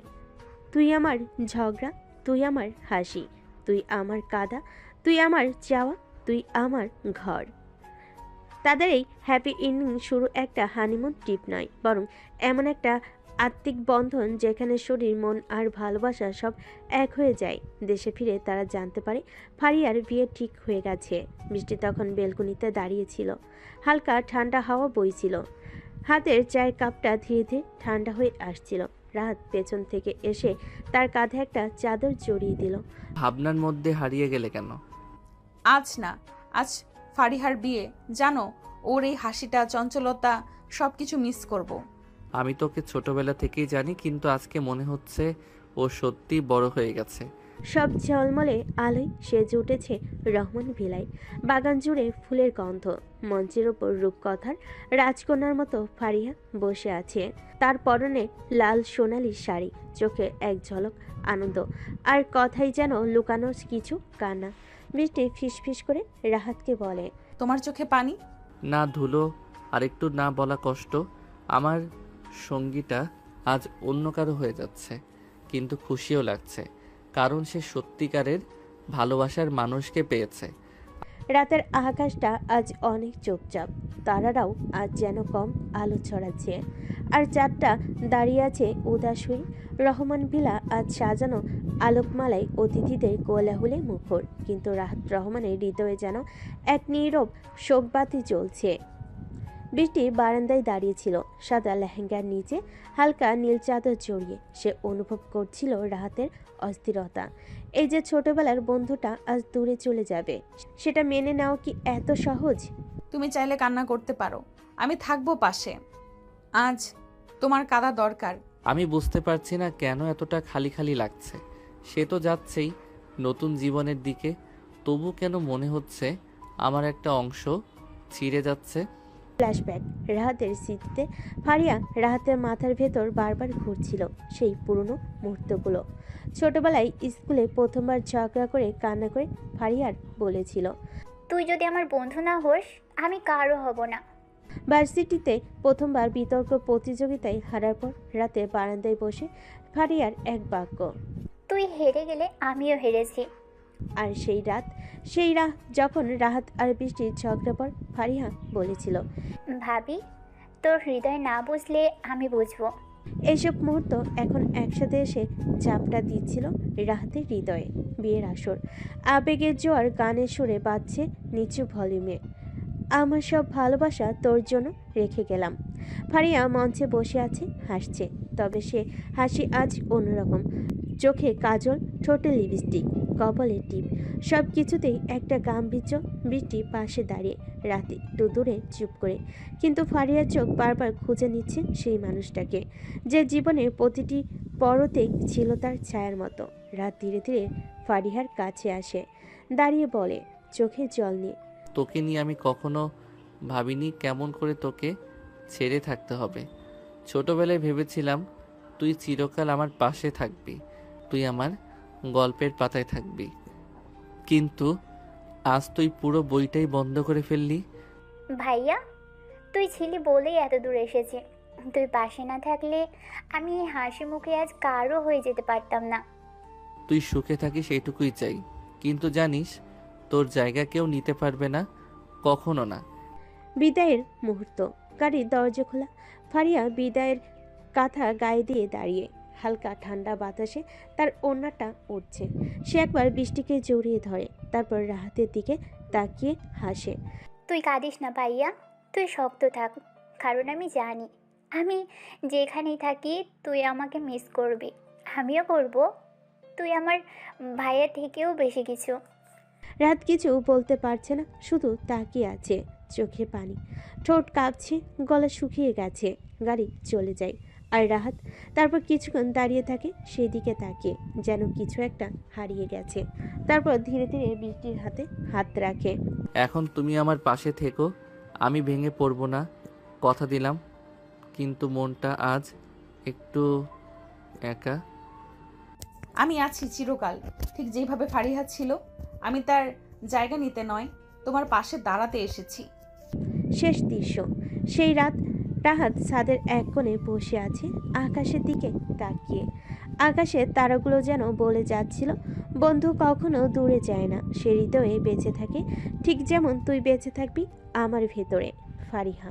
তুই আমার ঝগড়া, তুই আমার হাসি, তুই আমার কাঁদা, তুই আমার চাওয়া, তুই আমার ঘর। তাদের এই হ্যাপি এন্ডিং শুরু একটা হানিমুন ট্রিপ নয়, বরং এমন একটা আত্মিক বন্ধন যেখানে শরীর, মন আর ভালোবাসা সব এক হয়ে যায়। দেশে ফিরে তারা জানতে পারে ফারিয়ার বিয়ে ঠিক হয়ে গেছে। বৃষ্টি তখন বেলকনিতে দাঁড়িয়েছিল। হালকা ঠান্ডা হাওয়া বইছিল, হাতের চায়ের কাপটা ধীরে ধীরে ঠান্ডা হয়ে আসছিল। রাত পেছন থেকে এসে তার কাঁধে একটা চাদর জড়িয়ে দিল। ভাবনার মধ্যে হারিয়ে গেলে কেন? আজ না, আজ ফারিহার বিয়ে। জানো, ওর এই হাসিটা, চঞ্চলতা সব কিছু মিস করব। আমি তোকে ছোটবেলা থেকেই জানি, কিন্তু আজকে মনে হচ্ছে ও সত্যি বড় হয়ে গেছে। সব ঝলমলে আলোয় সেজে উঠেছে রহমান ভিলাই। বাগান জুড়ে ফুলের গন্ধ। মঞ্চের ওপর রূপকথার রাজকন্যার মতো ফারিয়া বসে আছে। তার পরনে লাল সোনালি শাড়ি, চোখে এক ঝলক আনন্দ, আর কথাই যেন লুকানো কিছু কান্না। বৃষ্টি ফিসফিস করে রাহাতকে বলে, তোমার চোখে পানি? না ধুলো, আর একটু না বলা কষ্ট। আমার সঙ্গীটা আজ অন্য কারো হয়ে যাচ্ছে, কিন্তু খুশিও লাগছে, কারণ সে সত্যিকারের ভালোবাসার মানুষকে পেয়েছে। রাতের আকাশটা আজ অনেক চুপচাপ। তারারাও আজ যেন কম আলো ছড়াচ্ছে, আর চাঁদটা দাঁড়িয়ে আছে উদাস হয়ে। রহমান ভিলা আজ সাজানো আলোকমালায় অতিথিদের কোলাহলে মুখর, কিন্তু রাহাত রহমানের হৃদয়ে যেন এক নীরব শোকবাতি জ্বলছে। বৃষ্টি বারান্দায় দাঁড়িয়েছিল, সাদা লেহেঙ্গার নিচে হালকা নীল চাদর জড়িয়ে। সে অনুভব করছিল রাহাতের অস্থিরতা। এই যে ছোটবেলার বন্ধুটা আজ দূরে চলে যাবে, সেটা মেনে নেওয়া কি এত সহজ? তুমি চাইলে কান্না করতে পারো, আমি থাকবো পাশে। আজ তোমার কাঁদা দরকার। আমি বুঝতে পারছি না কেন এতটা খালি খালি লাগছে। সে তো যাচ্ছেই নতুন জীবনের দিকে, তবু কেন মনে হচ্ছে আমার একটা অংশ ছিঁড়ে যাচ্ছে। ফ্ল্যাশব্যাক রাহাতের স্মৃতিতে। ফারিয়া রাহাতের মাথার ভেতর বারবার ঘুরছিল সেই পুরনো মুহূর্তগুলো। ছোটবেলায় স্কুলে প্রথমবার ঝগড়া করে কান্না করে ফারিয়ার বলেছিল, তুই যদি আমার বন্ধু না হোস, আমি কারো হব না। ভার্সিটিতে প্রথমবার বিতর্ক প্রতিযোগিতায় হারার পর রাতে বারান্দায় বসে ফারিয়ার এক বাক্য, তুই হেরে গেলে আমিও হেরেছি। আর সেই রাত যখন রাহাত আর বৃষ্টির ঝগড়া পর ফারিয়া বলেছিল, ভাবি, তোর হৃদয় না বুঝলে আমি বুঝবো। এইসব মুহূর্ত এখন একসাথে এসে চাপটা দিচ্ছিল রাহাতের হৃদয়ে। বিয়ের আসর, আবেগের জোয়ার গানের সুরে বাজছে নিচু ভলিউমে। আমার সব ভালোবাসা তোর জন্য রেখে গেলাম। ফারিয়া মঞ্চে বসে আছে, হাসছে, তবে সে হাসি আজ অন্যরকম। চোখে কাজল, ঠোঁটে লিপস্টিক, কপালে টিপ, সব কিছুতেই একটা গাম্ভীর্য। বৃষ্টি পাশে দাঁড়িয়ে, রাতে একটু দূরে চুপ করে, কিন্তু ফারিয়ার চোখ বারবার খুঁজে নিচ্ছে সেই মানুষটাকে, যে জীবনের প্রতিটি পরতেই ছিল তার ছায়ার মতো। রাত ধীরে ধীরে ফারিহার কাছে আসে, দাঁড়িয়ে বলে, চোখে জল নিয়ে, তোকে নিয়ে আমি কখনো ভাবিনি কেমন করে তোকে ছেড়ে থাকতে হবে। ছোটবেলায় ভেবেছিলাম তুই চিরকাল আমার পাশে থাকবি, তুই আমার গল্পের পাতায় থাকবি, কিন্তু আজ তুই পুরো বইটাই বন্ধ করে ফেললি। ভাইয়া, তুই ছিলি বলেই এত দূর এসেছি। তুই পাশে না থাকলে আমি হাসি মুখে আজ কারো হয়ে যেতে পারতাম না। তুই সুখে থাকিস এইটুকুই চাই, কিন্তু জানিস তোর জায়গা কেউ নিতে পারবে না, কখনো না। বিদায়ের মুহূর্ত, গাড়ির দরজা খোলা। ফারিয়া বিদায়ের কাঁথা গায়ে দিয়ে দাঁড়িয়ে, হালকা ঠান্ডা বাতাসে তার ওড়নাটা উঠছে। সে একবার বৃষ্টিকে জড়িয়ে ধরে, তারপর রাহাতের দিকে তাকিয়ে হাসে। তুই কাঁদিস না ভাইয়া, তুই শক্ত থাক, কারণ আমি জানি আমি যেখানেই থাকি তুই আমাকে মিস করবি, আমিও করব। তুই আমার ভাইয়ের থেকেও বেশি কিছু। রাত কিছু বলতে পারছে না, শুধু তাকিয়ে আছে, চোখে পানি, ঠোঁট কাঁপছে, গলা শুকিয়ে গেছে। গাড়ি চলে যায়, আর রাহাত তারপর কিছুক্ষণ দাঁড়িয়ে থাকে সেদিকে তাকিয়ে, যেন কিছু একটা হারিয়ে গেছে। তারপর ধীরে ধীরে বৃষ্টির হাতে হাত রাখে। এখন তুমি আমার পাশে থেকো, আমি ভেঙে পড়বো না, কথা দিলাম। কিন্তু মনটা আজ একটু একা। আমি আছি চিরকাল, ঠিক যেভাবে ফারিহা ছিল। আমি তার জায়গা নিতে নয়, তোমার পাশে দাঁড়াতে এসেছি। শেষ দৃশ্য। সেই রাত রাহাত ছাদের এক কোণে বসে আছে আকাশের দিকে তাকিয়ে। আকাশের তারাগুলো যেন বলে যাচ্ছিল, বন্ধু কখনো দূরে যায় না, সে হৃদয়ে বেঁচে থাকে, ঠিক যেমন তুই বেঁচে থাকবি আমার ভেতরে, ফারিহা।